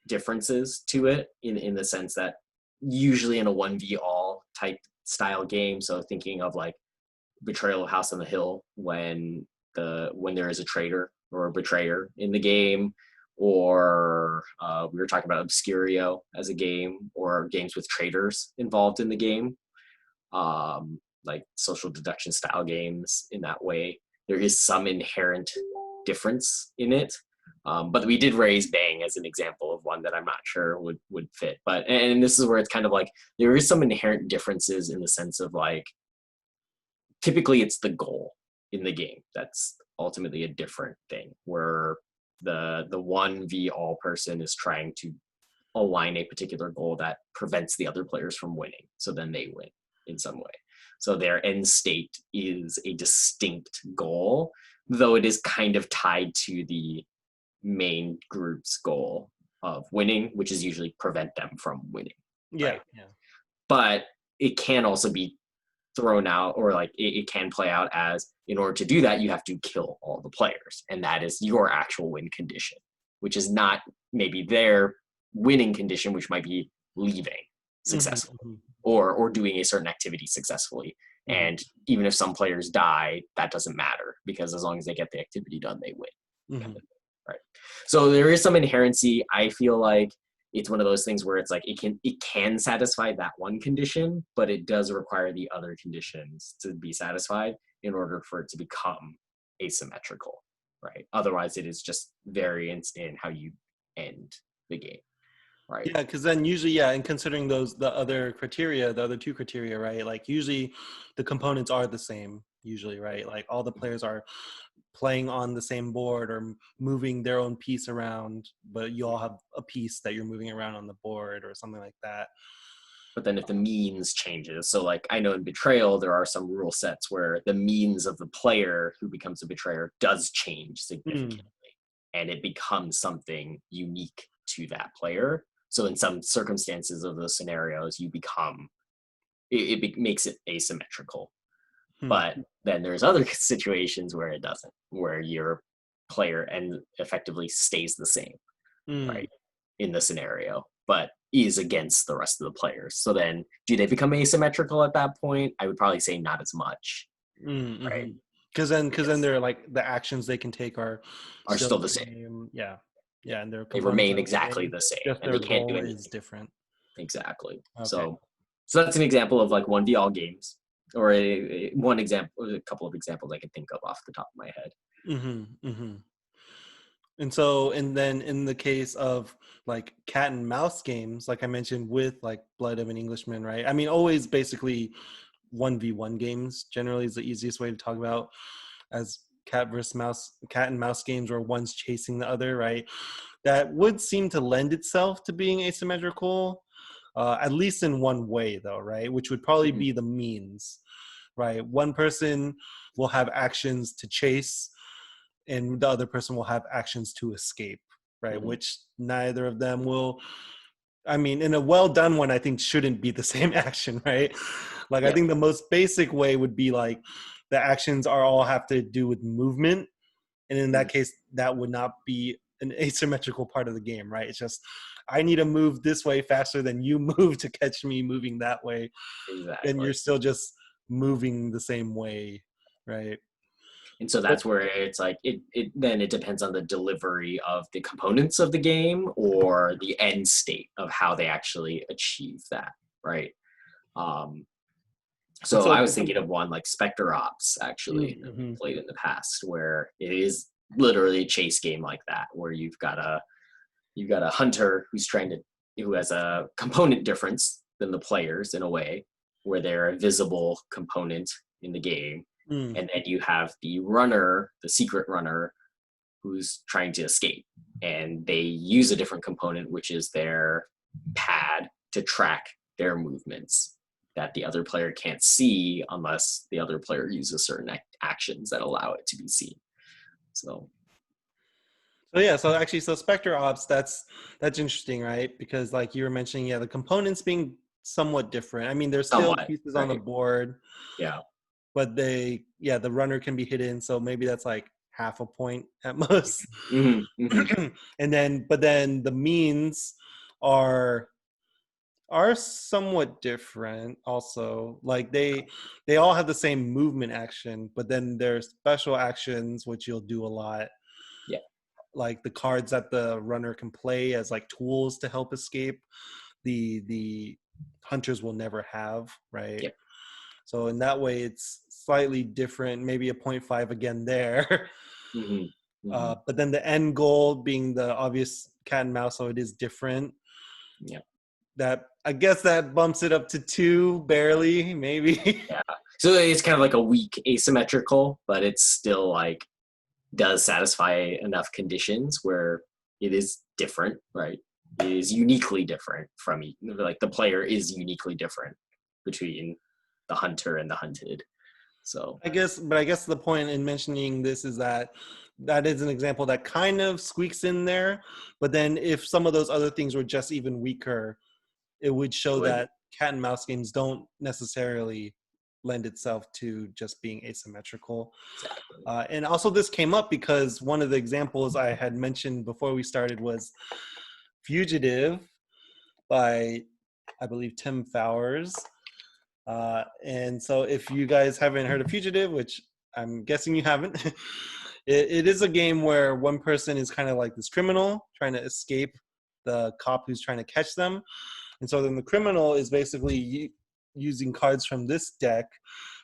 differences to it in the sense that usually in a 1v all type style game, so thinking of like Betrayal of House on the Hill when there is a traitor or a betrayer in the game, or we were talking about Obscurio as a game, or games with traitors involved in the game, like social deduction style games in that way. There is some inherent difference in it. But we did raise Bang as an example of one that I'm not sure would fit. But and this is where it's kind of like there is some inherent differences in the sense of like typically it's the goal in the game that's ultimately a different thing, where the 1v all person is trying to align a particular goal that prevents the other players from winning, so then they win in some way. So their end state is a distinct goal, though it is kind of tied to the main group's goal of winning, which is usually prevent them from winning. Yeah, right? yeah. But it can also be thrown out, or like it can play out as, in order to do that, you have to kill all the players, and that is your actual win condition, which is not maybe their winning condition, which might be leaving successfully, Mm-hmm, or doing a certain activity successfully. mm-hmm. And even if some players die, that doesn't matter, because as long as they get the activity done, they win. Mm-hmm. Right. So there is some inherency. I feel like it's one of those things where it's like it can satisfy that one condition, but it does require the other conditions to be satisfied in order for it to become asymmetrical, right? Otherwise, it is just variance in how you end the game, right? Yeah, because then usually, yeah, and considering the other criteria, the other two criteria, right? Like usually the components are the same, usually, right? Like all the players are playing on the same board or moving their own piece around, but you all have a piece that you're moving around on the board or something like that. But then if the means changes, so like I know in Betrayal, there are some rule sets where the means of the player who becomes a betrayer does change Mm. significantly, and it becomes something unique to that player. So in some circumstances of those scenarios, you become makes it asymmetrical. Hmm. But then there's other situations where it doesn't, where your player and effectively stays the same, Mm. right, in the scenario, but is against the rest of the players. So then, do they become asymmetrical at that point? I would probably say not as much, right? Mm-hmm. Because then Because they're like the actions they can take are are still still the the same. same. Yeah, Yeah, yeah, and their they components remain are the exactly same. the same, Just and their they can't do goal is anything. different. Exactly. Okay. So that's an example of like 1v all games, or one example, a couple of examples I can think of off the top of my head. Mm-hmm. Mm-hmm. And then in the case of like cat and mouse games, like I mentioned with like Blood of an Englishman, right? I mean, always basically 1v1 games generally is the easiest way to talk about, as cat and mouse games where one's chasing the other, right? That would seem to lend itself to being asymmetrical, at least in one way though, right? Which would probably Mhm. be the means, right? One person will have actions to chase and the other person will have actions to escape, right? Mhm. Which neither of them will, I mean, in a well done one, I think shouldn't be the same action, right? Like, I Yeah, think the most basic way would be like the actions are all have to do with movement. And in Mhm. that case, that would not be an asymmetrical part of the game, right? It's just, I need to move this way faster than you move to catch me moving that way. And you're exactly. still just moving the same way, right? And so But that's where it's like it depends on the delivery of the components of the game or the end state of how they actually achieve that, right? Um, and so so, I was thinking of one like Spectre Ops actually that we mm-hmm, played in the past, where it is literally a chase game like that, where you've got a hunter who has a component difference than the players in a way, where they're a visible component in the game, mm, and then you have the runner, the secret runner, who's trying to escape, and they use a different component, which is their pad, to track their movements that the other player can't see unless the other player uses certain actions that allow it to be seen. So so yeah, so actually, so Spectre Ops, that's interesting, right? Because like you were mentioning, yeah, the components being somewhat different. I mean, there's still Somewhat, pieces on the right? board, Yeah. but the runner can be hidden, so maybe that's like half a point at most. But then the means are somewhat different also. Like they all have the same movement action, but then there's special actions which you'll do a lot. Yeah. Like the cards that the runner can play as like tools to help escape, the hunters will never have, right? Yep. So in that way, it's slightly different. Maybe a 0.5 again there. But then the end goal being the obvious cat and mouse, so it is different. Yeah. That I guess that bumps it up to 2, barely, maybe. Yeah. So it's kind of like a weak asymmetrical, but it's still like does satisfy enough conditions where it is different, right? It is uniquely different from like the player is uniquely different between the hunter and the hunted. So I guess the point in mentioning this is that is an example that kind of squeaks in there. But then if some of those other things were just even weaker, it would show that cat and mouse games don't necessarily lend itself to just being asymmetrical. exactly. And also this came up because one of the examples I had mentioned before we started was Fugitive by, I believe, Tim Fowers. And so if you guys haven't heard of Fugitive, which I'm guessing you haven't, it is a game where one person is kind of like this criminal trying to escape the cop who's trying to catch them. And so then the criminal is basically using cards from this deck,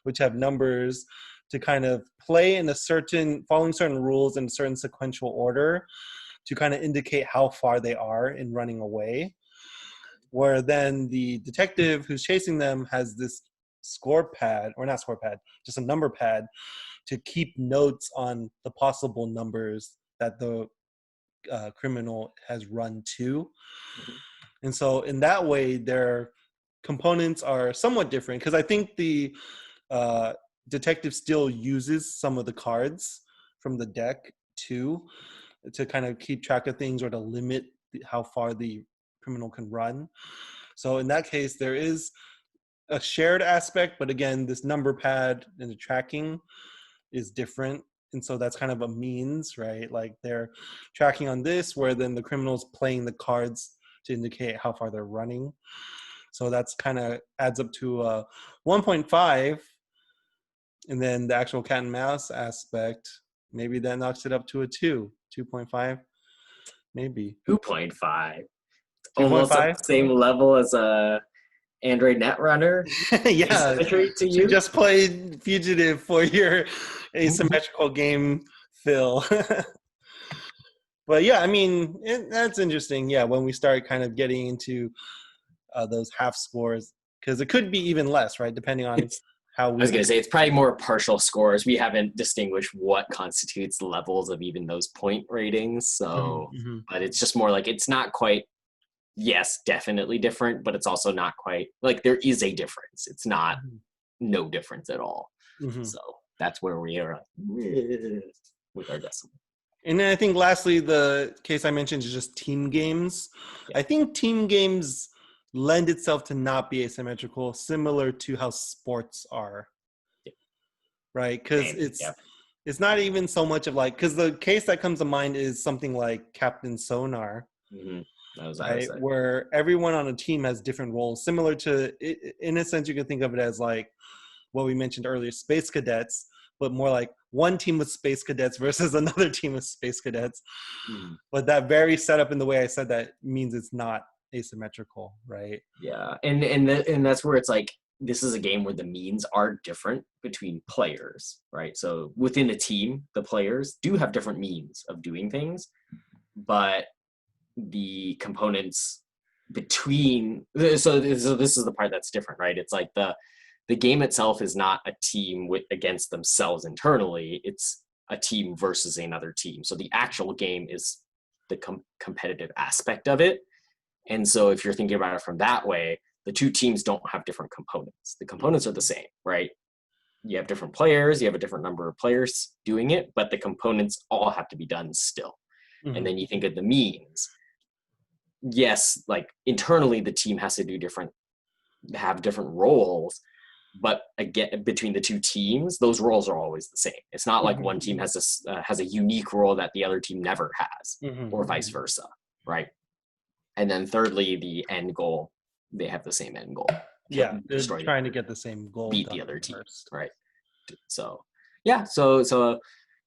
which have numbers, to kind of play in following certain rules in a certain sequential order to kind of indicate how far they are in running away. Where then the detective who's chasing them has this just a number pad to keep notes on the possible numbers that the criminal has run to. And so in that way, their components are somewhat different, because I think the detective still uses some of the cards from the deck too, to kind of keep track of things or to limit how far the criminal can run. So in that case, there is a shared aspect, but again, this number pad and the tracking is different. And so that's kind of a means, right? Like they're tracking on this, where then the criminal's playing the cards to indicate how far they're running. So that's kind of adds up to 1.5. And then the actual cat and mouse aspect, maybe that knocks it up to a 2.5, maybe. 2.5. Almost at 2.5? the same level as a Android Netrunner. Yeah, Asymmetry to you you. just played Fugitive for your asymmetrical game, Phil. But yeah, I mean, that's interesting. Yeah, when we start kind of getting into those half scores, because it could be even less, right? Depending on It's how I was weak. going to say it's probably more partial scores. We haven't distinguished what constitutes levels of even those point ratings. So, Mm-hmm. but it's just more like it's not quite, yes, definitely different, but it's also not quite like there is a difference. It's not no difference at all. Mm-hmm. So that's where we are with our decimal. And then I think lastly, the case I mentioned is just team games. Yeah. I think team games lend itself to not be asymmetrical, similar to how sports are. Yeah. Right? Because it's not even so much of like, because the case that comes to mind is something like Captain Sonar, right? Where everyone on a team has different roles, similar to, in a sense, you can think of it as like what we mentioned earlier, Space Cadets, but more like one team with Space Cadets versus another team with Space Cadets. But that very setup in the way I said that means it's not asymmetrical, right? Yeah, and that's where it's like this is a game where the means are different between players, right? So within a team, the players do have different means of doing things, but the components between so this is the part that's different, right? It's like the game itself is not a team against themselves internally. It's a team versus another team. So the actual game is the competitive aspect of it. And so if you're thinking about it from that way, the two teams don't have different components. The components are the same, right? You have different players, you have a different number of players doing it, but the components all have to be done still. And then you think of the means. Yes, like internally the team has to do different have different roles, but again, between the two teams, those roles are always the same. It's not like one team has a unique role that the other team never has, or vice versa, right? And then thirdly, the end goal, they have the same end goal. Yeah, they're Destroy trying to get the same goal. beat the other team, right? So yeah, so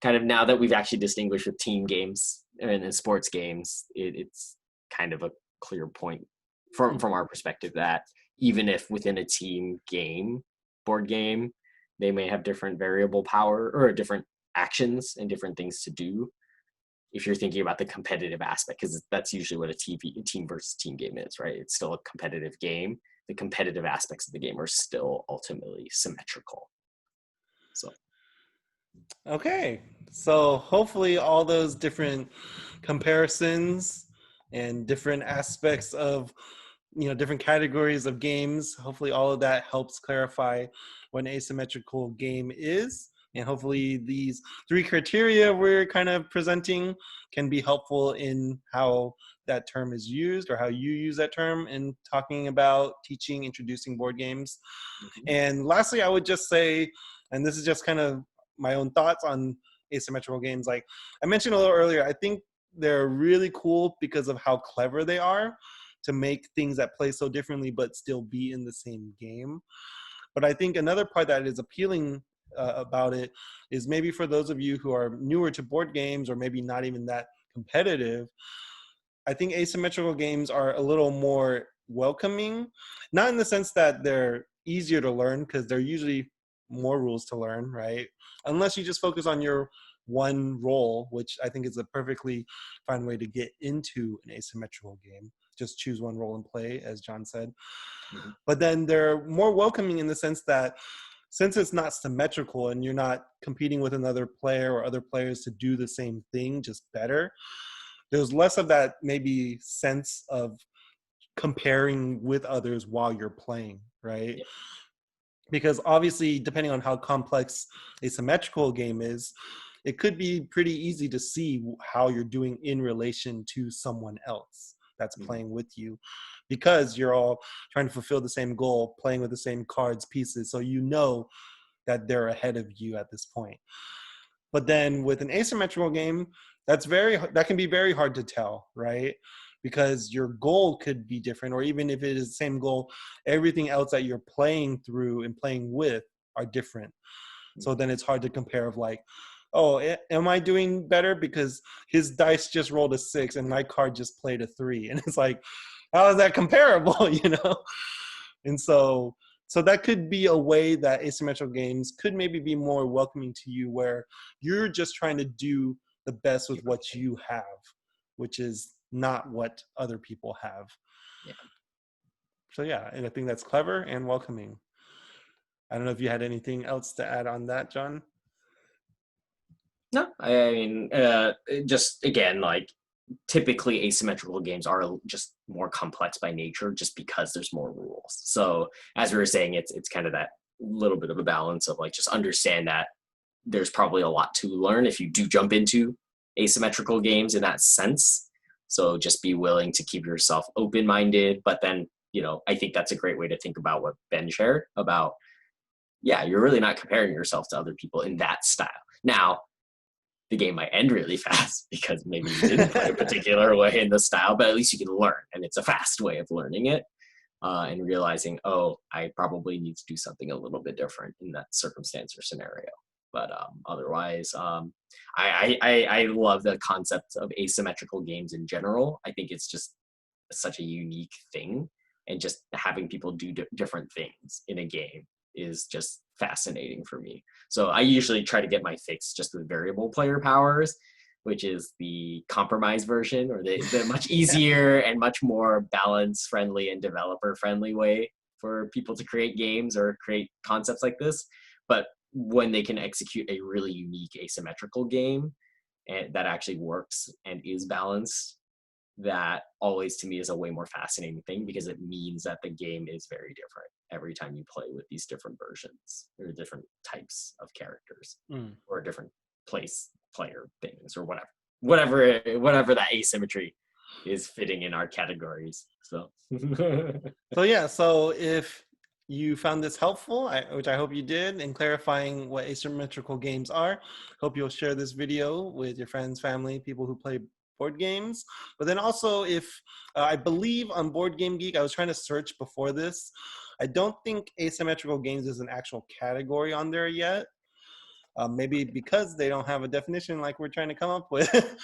kind of now that we've actually distinguished with team games and in sports games, it's kind of a clear point from our perspective that even if within a team game, board game, they may have different variable power or different actions and different things to do. If you're thinking about the competitive aspect, because that's usually what a team versus team game is, right? It's still a competitive game. The competitive aspects of the game are still ultimately symmetrical. So, okay, so hopefully all those different comparisons and different aspects of different categories of games, hopefully all of that helps clarify what an asymmetrical game is, and hopefully these three criteria we're kind of presenting can be helpful in how that term is used or how you use that term in talking about teaching, introducing board games. And lastly, I would just say, and this is just kind of my own thoughts on asymmetrical games, like I mentioned a little earlier, I think they're really cool because of how clever they are to make things that play so differently but still be in the same game. But I think another part that is appealing about it is maybe for those of you who are newer to board games or maybe not even that competitive, I think asymmetrical games are a little more welcoming, not in the sense that they're easier to learn, because they're usually more rules to learn, right? Unless you just focus on your one role, which I think is a perfectly fine way to get into an asymmetrical game. Just choose one role and play, as John said. But then they're more welcoming in the sense that since it's not symmetrical and you're not competing with another player or other players to do the same thing, just better, there's less of that maybe sense of comparing with others while you're playing, right? yeah. Because obviously, depending on how complex a symmetrical game is, it could be pretty easy to see how you're doing in relation to someone else that's playing with you, because you're all trying to fulfill the same goal, playing with the same cards, pieces, so you know that they're ahead of you at this point. But then with an asymmetrical game, that can be very hard to tell, right? Because your goal could be different, or even if it is the same goal, everything else that you're playing through and playing with are different. So then it's hard to compare of like, oh, am I doing better because his dice just rolled a 6 and my card just played a 3? And it's like, how is that comparable, And so that could be a way that asymmetrical games could maybe be more welcoming to you, where you're just trying to do the best with what you have, which is not what other people have. Yeah. So yeah, and I think that's clever and welcoming. I don't know if you had anything else to add on that, John? No, I mean, just again, like typically asymmetrical games are just more complex by nature just because there's more rules. So as we were saying, it's kind of that little bit of a balance of like, just understand that there's probably a lot to learn if you do jump into asymmetrical games in that sense. So just be willing to keep yourself open-minded. But then, I think that's a great way to think about what Ben shared about, yeah, you're really not comparing yourself to other people in that style. Now, the game might end really fast because maybe you didn't play a particular way in the style, but at least you can learn, and it's a fast way of learning it, and realizing, oh, I probably need to do something a little bit different in that circumstance or scenario. But otherwise, I love the concept of asymmetrical games in general. I think it's just such a unique thing, and just having people do different things in a game is just fascinating for me. So I usually try to get my fix just with variable player powers, which is the compromise version, or the much easier and much more balance friendly and developer friendly way for people to create games or create concepts like this. But when they can execute a really unique asymmetrical game and that actually works and is balanced, that always to me is a way more fascinating thing, because it means that the game is very different every time you play with these different versions or different types of characters or different player things or whatever that asymmetry is fitting in our categories. So so yeah, so if you found this helpful, which I hope you did, in clarifying what asymmetrical games are. Hope you'll share this video with your friends, family, people who play board games. But then also, if I believe on Board Game Geek, I was trying to search before this. I don't think asymmetrical games is an actual category on there yet. Maybe because they don't have a definition like we're trying to come up with.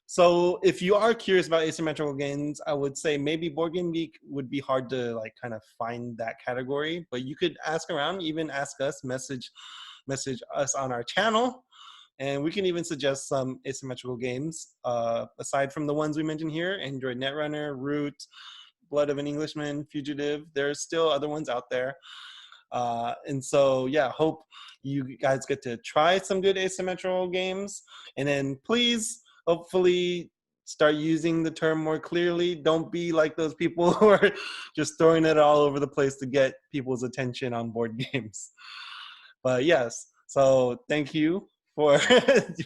So if you are curious about asymmetrical games, I would say maybe Board Game Geek would be hard to like kind of find that category, but you could ask around, even ask us, message us on our channel, and we can even suggest some asymmetrical games aside from the ones we mentioned here: Android Netrunner, Root, Blood of an Englishman, Fugitive. There's still other ones out there. And so, yeah, hope you guys get to try some good asymmetrical games. And then please, hopefully, start using the term more clearly. Don't be like those people who are just throwing it all over the place to get people's attention on board games. But yes, so thank you for,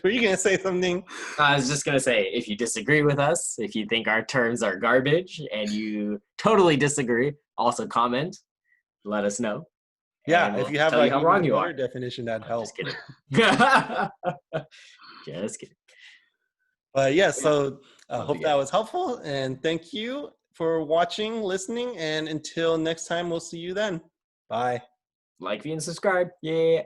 were you going to say something? I was just going to say, if you disagree with us, if you think our terms are garbage and you totally disagree, also comment, let us know. Yeah, And if we'll you have tell you like how even wrong a you better are. definition, that'd help. Just kidding. Just kidding. But yeah, so Love hope to that get it. was helpful. And thank you for watching, listening. And until next time, we'll see you then. Bye. Like, view, and subscribe. Yeah.